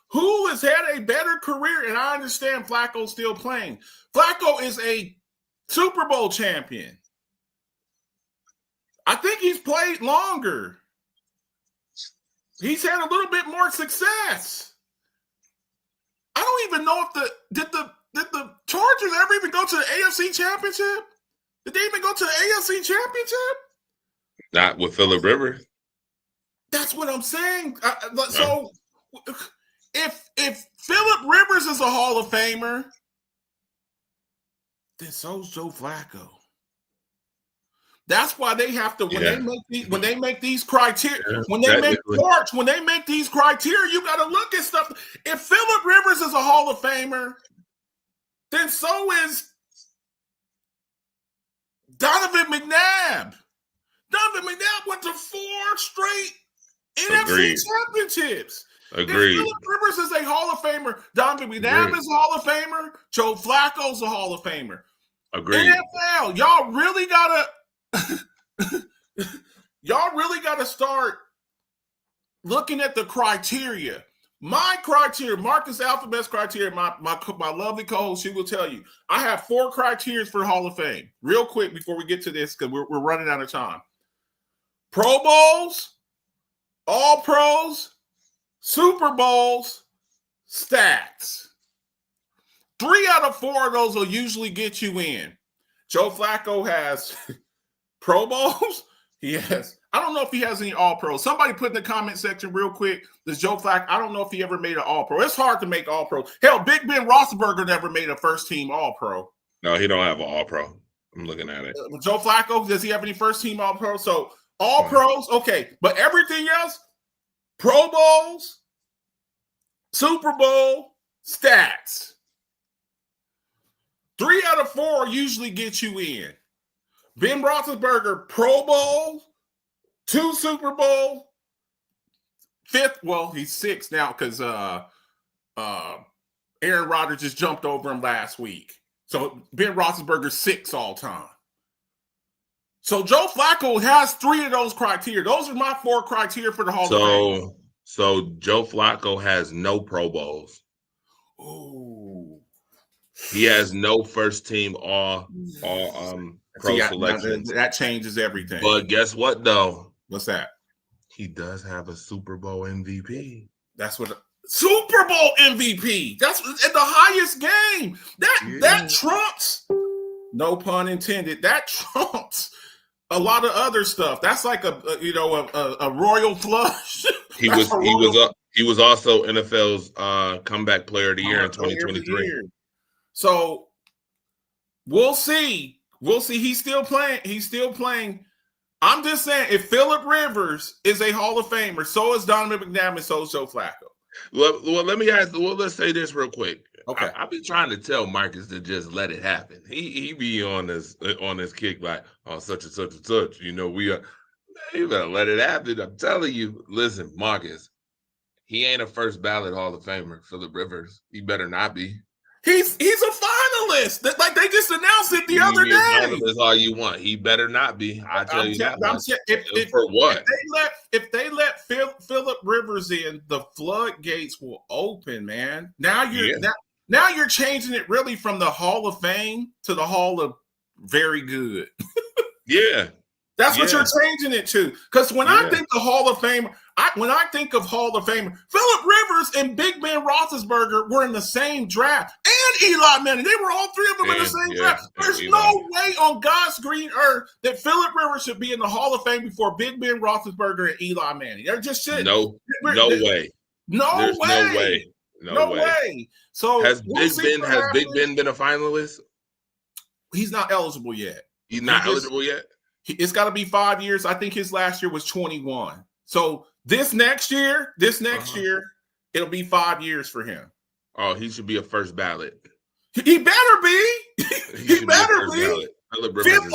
Who has had a better career? And I understand Flacco's still playing. Flacco is a Super Bowl champion. I think he's played longer. He's had a little bit more success. I don't even know if did the Chargers ever even go to the AFC Championship? Did they even go to the AFC Championship? Not with Phillip Rivers. That's what I'm saying. So if Phillip Rivers is a Hall of Famer, then so's Joe Flacco. That's why they have to when they make these criteria, when they make these criteria, you got to look at stuff. If Phillip Rivers is a Hall of Famer, then so is Donovan McNabb. Donovan McNabb went to 4 straight NFC championships. Agreed. If Phillip Rivers is a Hall of Famer, Donovan McNabb is a Hall of Famer, Joe Flacco's a Hall of Famer. Agreed. NFL, y'all really gotta start looking at the criteria. My criteria, Marcus Alphabet's criteria, my lovely co-host, she will tell you, I have 4 criteria for Hall of Fame. Real quick before we get to this, because we're running out of time. Pro Bowls, All Pros, Super Bowls, stats. 3 out of 4 of those will usually get you in. Joe Flacco has Pro Bowls. He has, I don't know if he has any All-Pros. Somebody put in the comment section real quick, does Joe Flacco, I don't know if he ever made an All-Pro. It's hard to make All-Pro. Hell, Big Ben Roethlisberger never made a first-team All-Pro. No, he don't have an All-Pro. I'm looking at it. Joe Flacco, does he have any first-team All-Pro? So All-Pros, okay. But everything else, Pro Bowls, Super Bowl, stats. 3 out of 4 usually get you in. Ben Roethlisberger, Pro Bowl, 2 Super Bowl, 5th. Well, he's 6th now because Aaron Rodgers just jumped over him last week. So Ben Roethlisberger's 6th all time. So Joe Flacco has 3 of those criteria. Those are my 4 criteria for the Hall of Fame. So Joe Flacco has no Pro Bowls. Oh. He has no first team all pro selections. That changes everything. But guess what though? What's that? He does have a Super Bowl MVP. That's what Super Bowl MVP. That's at the highest game. That trumps, no pun intended, that trumps a lot of other stuff. That's like a royal flush. He was also NFL's comeback player of the year in 2023. So we'll see. He's still playing. I'm just saying, if Phillip Rivers is a Hall of Famer, so is Donovan McNabb and so is Joe Flacco. Well, let me ask. Well, let's say this real quick. Okay. I've been trying to tell Marcus to just let it happen. He be on this kick like, oh, such and such and such. You know, we are. You better let it happen. I'm telling you. Listen, Marcus, he ain't a first ballot Hall of Famer. Phillip Rivers, he better not be. He's a finalist. Like they just announced it the other day. Finalist all you want. He better not be. I tell you that. For what? If they let Phillip Rivers in, the floodgates will open, man. Now you're changing it really from the Hall of Fame to the Hall of Very Good. Yeah. That's what you're changing it to. Because when I think of Hall of Fame, when I think of Hall of Fame, Phillip Rivers and Big Ben Roethlisberger were in the same draft, and Eli Manning. They were all three of them in the same draft. There's no way on God's green earth that Phillip Rivers should be in the Hall of Fame before Big Ben Roethlisberger and Eli Manning. They're just shit. No way. No way. So has Big Ben been a finalist? He's not eligible yet. He's not eligible yet? It's got to be 5 years. I think his last year was 21. So this next year, it'll be 5 years for him. Oh, he should be a first ballot. He better be. He better be. Fifth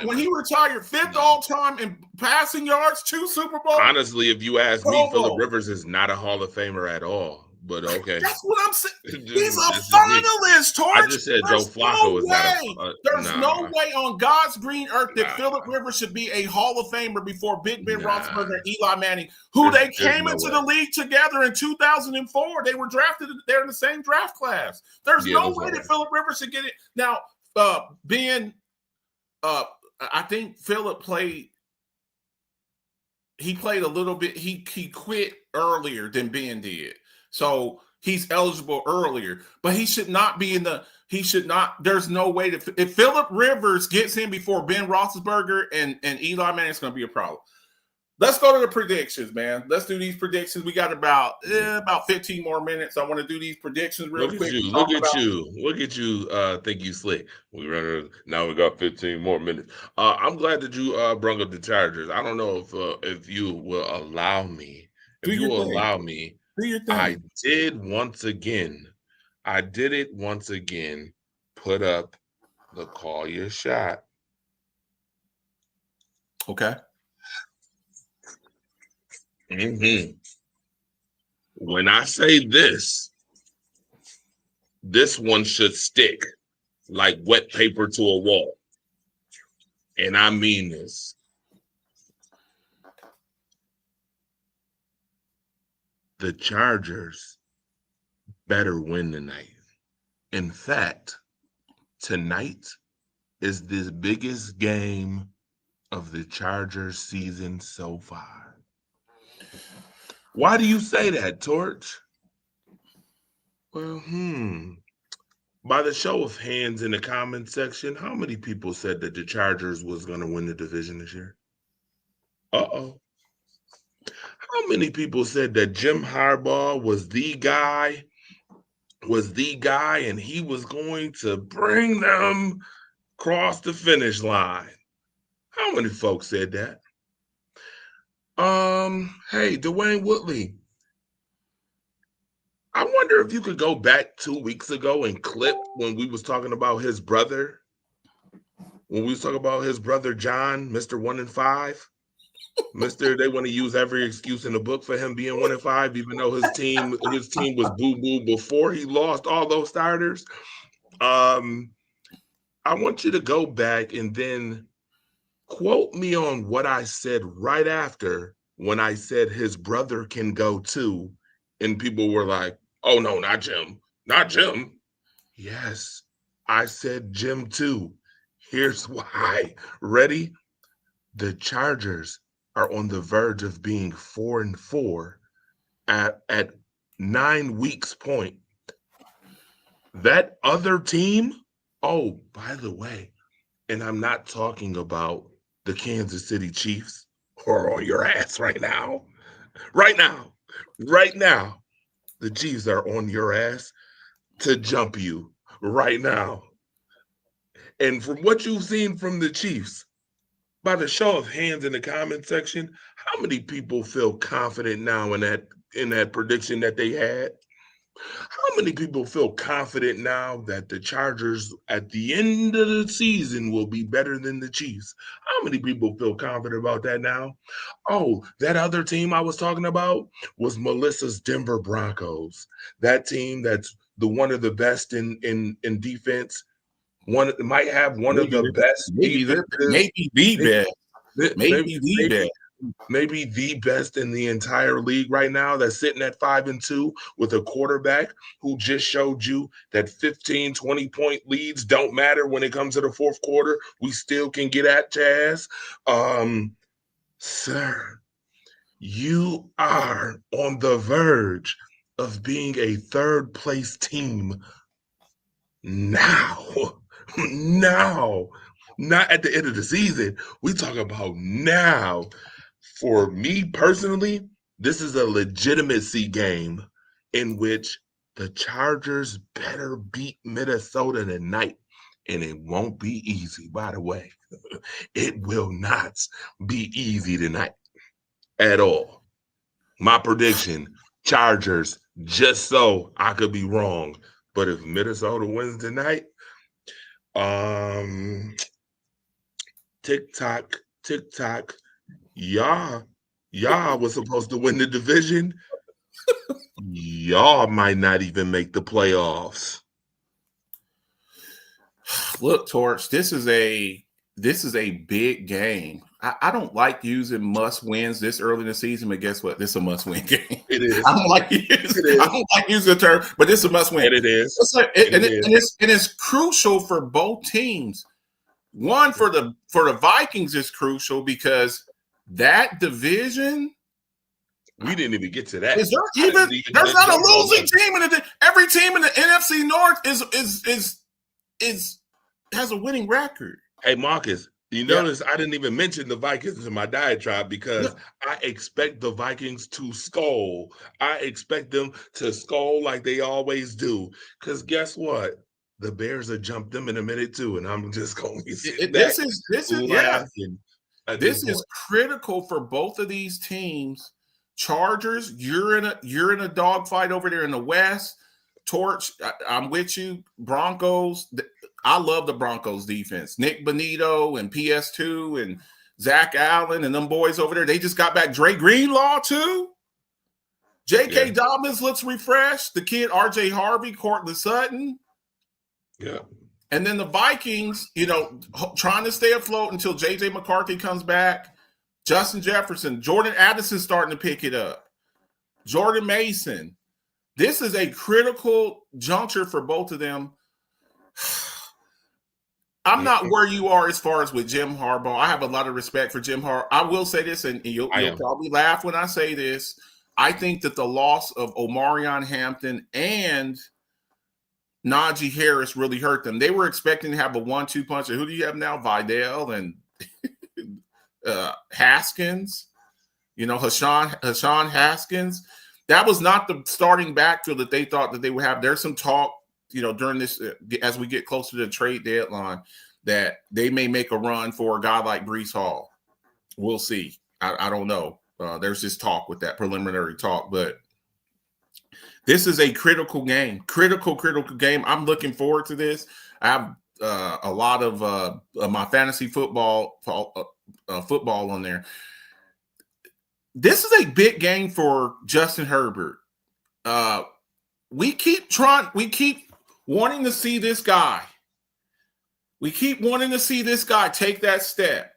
when he retired, fifth all-time in passing yards, 2 Super Bowls. Honestly, if you ask me, Phillip Rivers is not a Hall of Famer at all. But okay, that's what I'm saying. He's a finalist. Torch. I just said Joe Flacco is not. There's no way on God's green earth that Phillip Rivers should be a Hall of Famer before Big Ben Roethlisberger and Eli Manning, who they came into the league together in 2004. They were drafted. They're in the same draft class. There's no way that Phillip Rivers should get it. Now, Ben, I think Phillip played. He played a little bit. He quit earlier than Ben did. So he's eligible earlier, but he should not be there's no way that if Phillip Rivers gets in before Ben Roethlisberger and Eli Manning, it's going to be a problem. Let's go to the predictions, man. Let's do these predictions. We got about 15 more minutes. I want to do these predictions real quick. Look at you. Think you slick. Now we got 15 more minutes. I'm glad that you brought up the Chargers. I don't know if you will allow me. I did it once again. Put up the call your shot. Okay. When I say this one should stick like wet paper to a wall. And I mean this. The Chargers better win tonight. In fact, tonight is the biggest game of the Chargers season so far. Why do you say that, Torch? Well, by the show of hands in the comment section, how many people said that the Chargers was going to win the division this year? Uh-oh. How many people said that Jim Harbaugh was the guy, and he was going to bring them across the finish line? How many folks said that? Hey, Dwayne Woodley, I wonder if you could go back 2 weeks ago and clip when we was talking about his brother, John, Mr. 1 and 5. They want to use every excuse in the book for him being 1 and 5, even though his team was boo-boo before he lost all those starters. I want you to go back and then quote me on what I said right after when I said his brother can go too. And people were like, oh no, not Jim. Not Jim. Yes, I said Jim too. Here's why. Ready? The Chargers are on the verge of being 4-4 at 9 weeks point. That other team, oh, by the way, and I'm not talking about the Kansas City Chiefs who are on your ass right now. Right now, the Chiefs are on your ass to jump you right now. And from what you've seen from the Chiefs, by the show of hands in the comment section, how many people feel confident now in that in that prediction that they had. How many people feel confident now that the Chargers at the end of the season will be better than the Chiefs? How many people feel confident about that now? Oh, that other team I was talking about was Melissa's Denver Broncos. That team that's the one of the best in defense. One might have one of the best maybe the best. Maybe the best in the entire league right now, that's sitting at 5-2 with a quarterback who just showed you that 15, 20-point leads don't matter when it comes to the fourth quarter. We still can get at Jazz. Sir, you are on the verge of being a third place team now. Now, not at the end of the season. We talk about now. For me personally, this is a legitimacy game in which the Chargers better beat Minnesota tonight. And it won't be easy, by the way. It will not be easy tonight at all. My prediction, Chargers, just so I could be wrong. But if Minnesota wins tonight, tick-tock, y'all was supposed to win the division. Y'all might not even make the playoffs. Look, Torch, this is a big game. I don't like using must wins this early in the season, but guess what? This is a must win game. It is. I don't like using the term, but this is a must win. And it is. It's crucial for both teams. One, for the Vikings is crucial because that division. We didn't even get to that. Is there even? There's not a losing team in it. Every team in the NFC North has a winning record. Hey, Marcus, you notice I didn't even mention the Vikings in my diatribe because I expect the Vikings to skull. I expect them to skull like they always do. Because guess what? The Bears have jumped them in a minute too, and I'm just going to be sitting back laughing. This is critical for both of these teams. Chargers, you're in a dogfight over there in the West. Torch, I'm with you. Broncos, I love the Broncos defense. Nick Bonito and PS2 and Zach Allen and them boys over there. They just got back Dre Greenlaw too. J.K. Dobbins looks refreshed. The kid RJ Harvey, Cortland Sutton. Yeah. And then the Vikings, trying to stay afloat until J.J. McCarthy comes back. Justin Jefferson, Jordan Addison starting to pick it up. Jordan Mason. This is a critical juncture for both of them. I'm not where you are as far as with Jim Harbaugh. I have a lot of respect for Jim Harbaugh. I will say this, and you'll probably laugh when I say this. I think that the loss of Omarion Hampton and Najee Harris really hurt them. They were expecting to have a 1-2 punch. Who do you have now? Vidal and Haskins. Hashan Haskins. That was not the starting backfield that they thought that they would have. There's some talk, during this, as we get closer to the trade deadline, that they may make a run for a guy like Breece Hall. We'll see. I don't know. There's this talk with that preliminary talk, but this is a critical game. Critical game. I'm looking forward to this. I have a lot of my fantasy football on there. This is a big game for Justin Herbert. We keep wanting to see this guy. We keep wanting to see this guy take that step.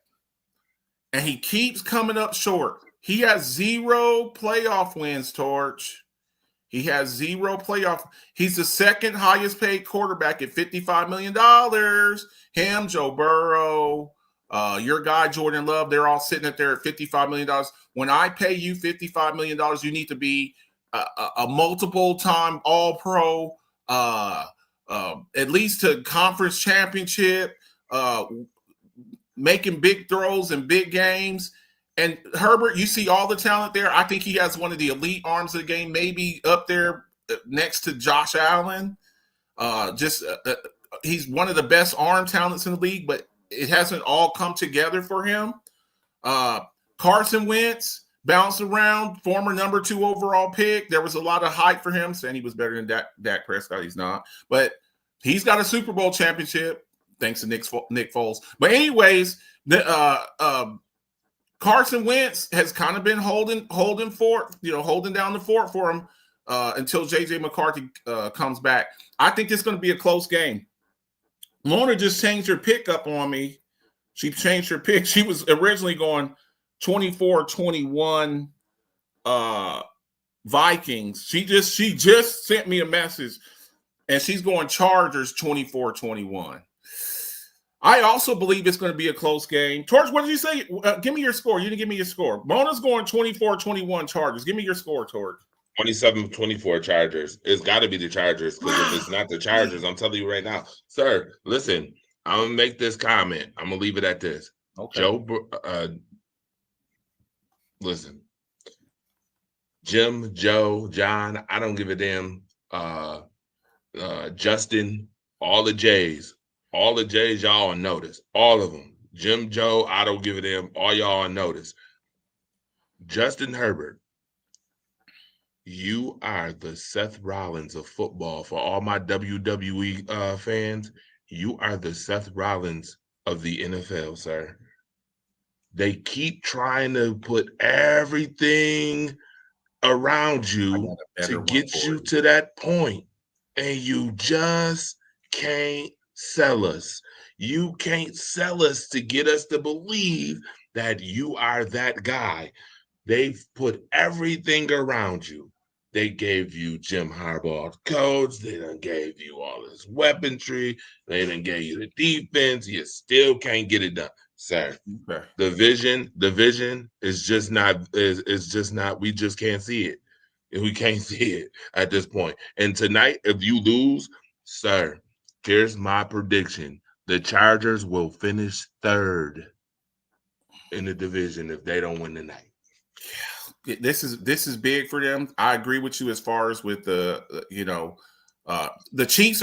And he keeps coming up short. He has 0 playoff wins, Torch. He has 0 playoff. He's the second highest paid quarterback at $55 million. Him, Joe Burrow, your guy, Jordan Love, they're all sitting at there at $55 million. When I pay you $55 million, you need to be a multiple-time All-Pro, at least to conference championship, making big throws in big games. And Herbert, you see all the talent there. I think he has one of the elite arms of the game, maybe up there next to Josh Allen. He's one of the best arm talents in the league, but it hasn't all come together for him. Carson Wentz, bounced around, former number 2 overall pick. There was a lot of hype for him, saying he was better than Dak Prescott. He's not. But he's got a Super Bowl championship, thanks to Nick Foles. But anyways, Carson Wentz has kind of been holding down the fort for him until J.J. McCarthy comes back. I think it's going to be a close game. Lorna just changed her pick up on me. She changed her pick. She was originally going 24-21 Vikings. She just sent me a message, and she's going Chargers 24-21. I also believe it's going to be a close game. Torch, what did you say? Give me your score. You didn't give me your score. Mona's going 24-21 Chargers. Give me your score, Torch. 27-24 Chargers. It's got to be the Chargers, because if it's not the Chargers, I'm telling you right now. Sir, listen, I'm going to make this comment. I'm going to leave it at this. Okay. Listen, Jim, Joe, John, I don't give a damn. Justin, all the J's, y'all on notice. All of them. Jim, Joe, I don't give a damn. All y'all on notice. Justin Herbert, you are the Seth Rollins of football. For all my WWE fans, you are the Seth Rollins of the NFL, sir. They keep trying to put everything around you to get you to that point, and you just can't sell us. You can't sell us to get us to believe that you are that guy. They've put everything around you. They gave you Jim Harbaugh's coach. They done gave you all this weaponry. They done gave you the defense. You still can't get it done, sir. Okay. The vision is just not. We just can't see it. We can't see it at this point. And tonight, if you lose, sir, here's my prediction: the Chargers will finish 3rd in the division if they don't win tonight. This is big for them. I agree with you as far as with the Chiefs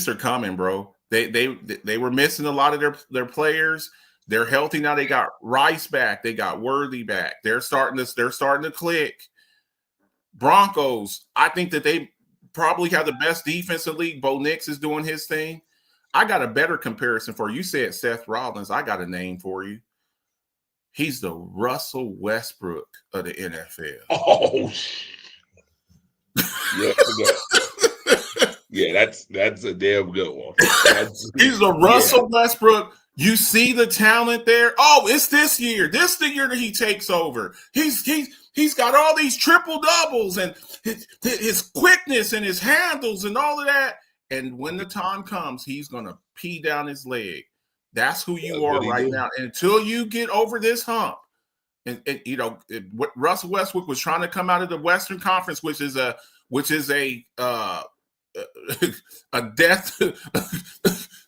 are coming, bro. They were missing a lot of their players. They're healthy now. They got Rice back. They got Worthy back. They're starting to click. Broncos, I think that they probably have the best defense in the league. Bo Nix is doing his thing. I got a better comparison for you. You said Seth Rollins. I got a name for you. He's the Russell Westbrook of the NFL. Oh, yeah, that's a damn good one. He's the Russell Westbrook. You see the talent there. Oh, it's this year. This is the year that he takes over. He's got all these triple doubles and his quickness and his handles and all of that. And when the time comes, he's gonna pee down his leg. That's who you are right now. And until you get over this hump, and what Russell Westbrook was trying to come out of the Western Conference, which is a death.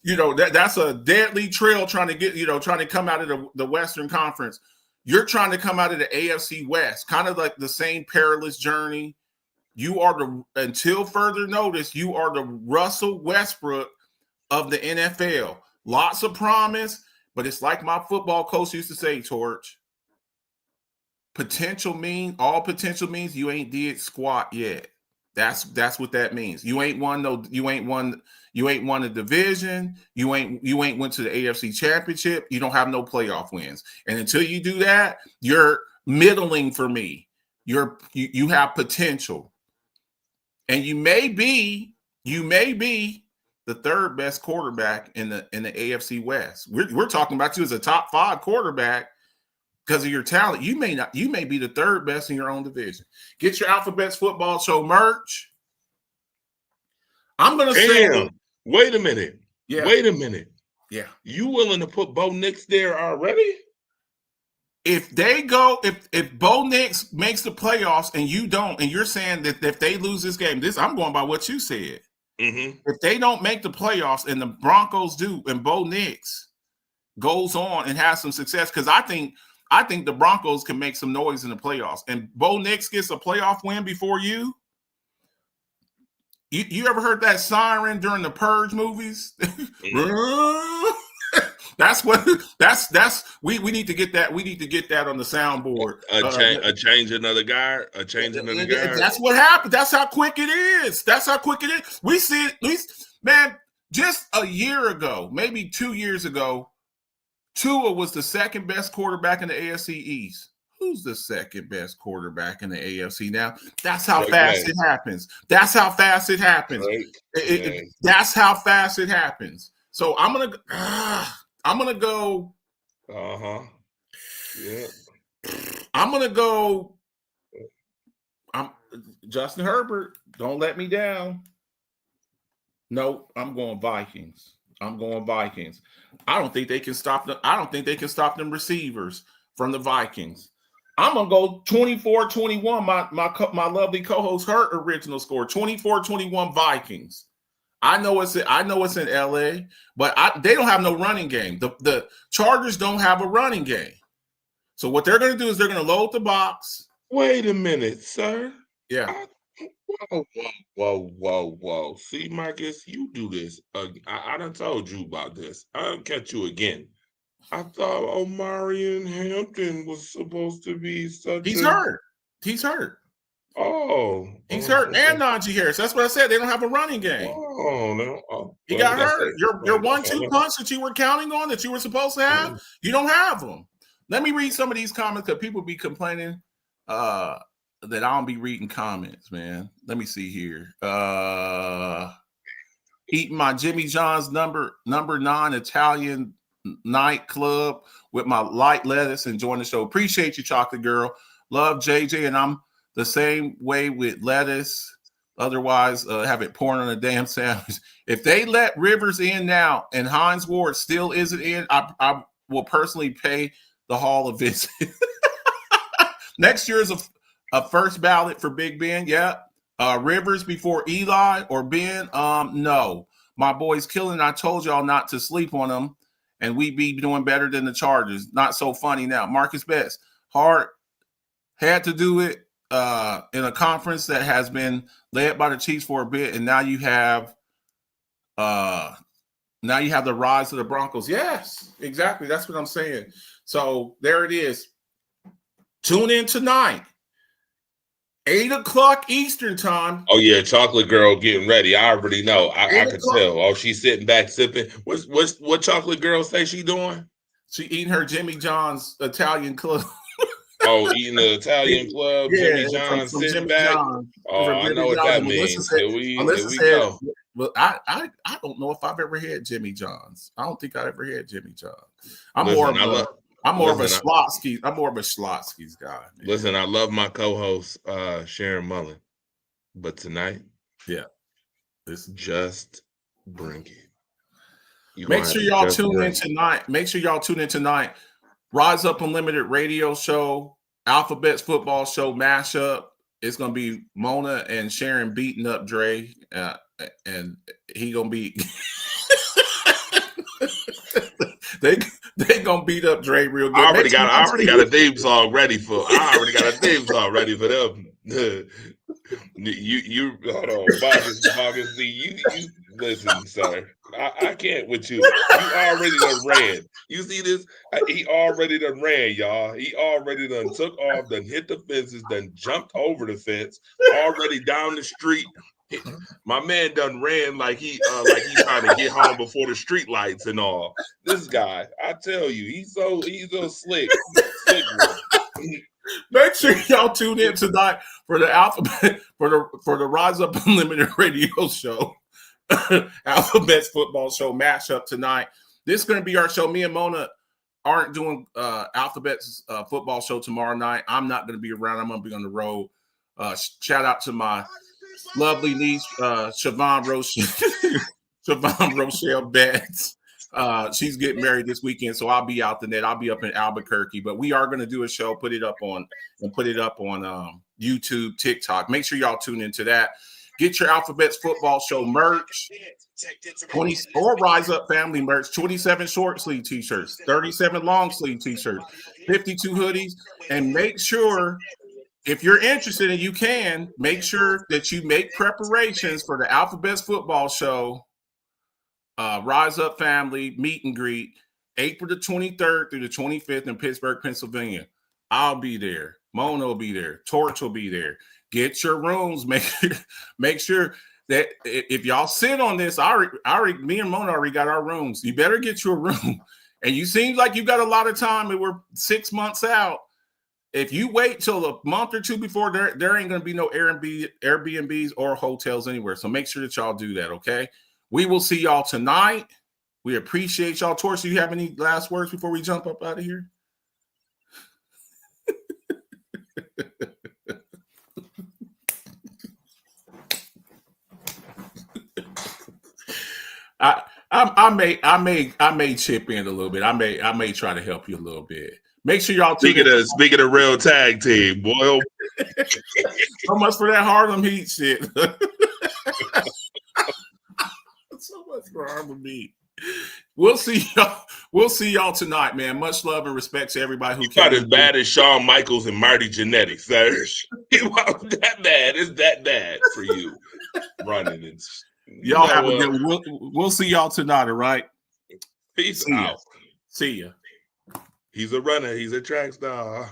That's a deadly trail trying to come out of the Western Conference. You're trying to come out of the AFC West, kind of like the same perilous journey. You are until further notice, you are the Russell Westbrook of the NFL. Lots of promise, but it's like my football coach used to say, Torch. All potential means you ain't did squat yet. That's what that means. You ain't won a division. You ain't went to the AFC Championship. You don't have no playoff wins. And until you do that, you're middling for me. You have potential. And you may be the 3rd best quarterback in the AFC West. We're talking about you as a top 5 quarterback because of your talent. You may be the 3rd best in your own division. Get your Alphabets Football Show merch. I'm gonna say, wait a minute. Yeah. Wait a minute. Yeah. You willing to put Bo Nix there already? If Bo Nix makes the playoffs and you don't, and you're saying that if they lose this game, I'm going by what you said. Mm-hmm. If they don't make the playoffs and the Broncos do, and Bo Nix goes on and has some success, because I think the Broncos can make some noise in the playoffs, and Bo Nix gets a playoff win before you. You ever heard that siren during the Purge movies? Mm-hmm. That's what. We need to get that. We need to get that on the soundboard. A change another guard. A change another guard. That's what happened. That's how quick it is. That's how quick it is. We see it. Man, just a year ago, maybe 2 years ago, Tua was the second best quarterback in the AFC East. Who's the second best quarterback in the AFC now? That's how fast it happens. That's how fast it happens. That's how fast it happens. So I'm gonna go. Yeah. I'm gonna go. I'm Justin Herbert. Don't let me down. No, I'm going Vikings. I don't think they can stop them. I don't think they can stop them receivers from the Vikings. I'm gonna go 24-21. My lovely co-host Hurt original score 24-21 Vikings. I know it's in LA, but they don't have no running game. The Chargers don't have a running game. So what they're gonna do is they're gonna load the box. Wait a minute, sir. Yeah. Whoa. See, Marcus, you do this. I done told you about this. I'll catch you again. I thought Omarion Hampton was supposed to be such He's hurt. He's hurt. Oh. He's hurt. And Najee Harris. That's what I said. They don't have a running game. Oh, no. He got hurt. Your 1-2 punch that you were counting on, that you were supposed to have, you don't have them. Let me read some of these comments because people be complaining that I don't be reading comments, man. Let me see here. Eating my Jimmy John's number 9 Italian nightclub with my light lettuce, enjoying the show. Appreciate you, chocolate girl. Love JJ, and I'm the same way with lettuce. Otherwise, have it pouring on a damn sandwich. If they let Rivers in now and Hines Ward still isn't in, I will personally pay the hall a visit. Next year is a first ballot for Big Ben. Yeah. Rivers before Eli or Ben. No. My boy's killing. I told y'all not to sleep on him. And we be doing better than the Chargers. Not so funny now. Marcus Betts, Hart had to do it in a conference that has been led by the Chiefs for a bit, and now you have the rise of the Broncos. Yes, exactly. That's what I'm saying. So there it is. Tune in tonight. 8:00 Eastern time. Oh yeah, chocolate girl getting ready. I already know. I can tell. Oh, she's sitting back sipping. What chocolate girl say she doing? She eating her Jimmy John's Italian club. Oh, eating the Italian club, yeah, Jimmy John's sitting Jimmy back. John. Oh, I know what that means. Here we go. Well, I don't know if I've ever had Jimmy John's. I don't think I ever had Jimmy John's. I'm more of a Schlotsky's guy. Man. Listen, I love my co-host Sharon Mullen, but tonight, just bring it. Make sure y'all tune in tonight. Rise Up Unlimited radio show, Alphabets football show mashup. It's gonna be Mona and Sharon beating up Dre, and he gonna be. They gonna beat up Dre real good. I already got a theme song ready for. I already got a theme song ready for them. You hold on, Marcus. See, you listen, sir. I can't with you. You already done ran. You see this? He already done ran, y'all. He already done took off, done hit the fences, done jumped over the fence, already down the street. My man done ran like he trying to get home before the street lights and all. This guy, I tell you, he's so slick. Make sure y'all tune in tonight for the Alphabet for the Rise Up Unlimited radio show. Alphabets football show mashup tonight. This is going to be our show. Me and Mona aren't doing Alphabets football show tomorrow night. I'm not going to be around. I'm going to be on the road. Shout out to my lovely niece, Siobhan Rochelle Betts. She's getting married this weekend, so I'll be out the net. I'll be up in Albuquerque, but we are going to do a show, put it up on YouTube, TikTok. Make sure y'all tune into that. Get your Alphabets football show merch, 20 or Rise Up family merch, 27 short sleeve t-shirts, 37 long sleeve t-shirts, 52 hoodies, and make sure if you're interested and you can, make sure that you make preparations for the Alphabets football show, Rise Up family meet and greet. April the 23rd through the 25th in Pittsburgh, Pennsylvania. I'll be there. Mona will be there. Torch will be there. Get your rooms. Make sure that if y'all sit on this, me and Mona already got our rooms. You better get your room. And you seem like you got a lot of time, and we're 6 months out. If you wait till a month or two before, there ain't going to be no Airbnbs or hotels anywhere. So make sure that y'all do that, okay? We will see y'all tonight. We appreciate y'all. Torch, do you have any last words before we jump up out of here? I may chip in a little bit. I may try to help you a little bit. Make sure y'all speaking of real tag team, boy. So much for that Harlem Heat shit. So much for Harlem Heat. We'll see y'all tonight, man. Much love and respect to everybody who came. Not as bad as Shawn Michaels and Marty Jannetty, sir. It wasn't that bad. It's that bad for you running and. Y'all have a good one. We'll see y'all tonight, all right? Peace see out. See ya. He's a runner. He's a track star.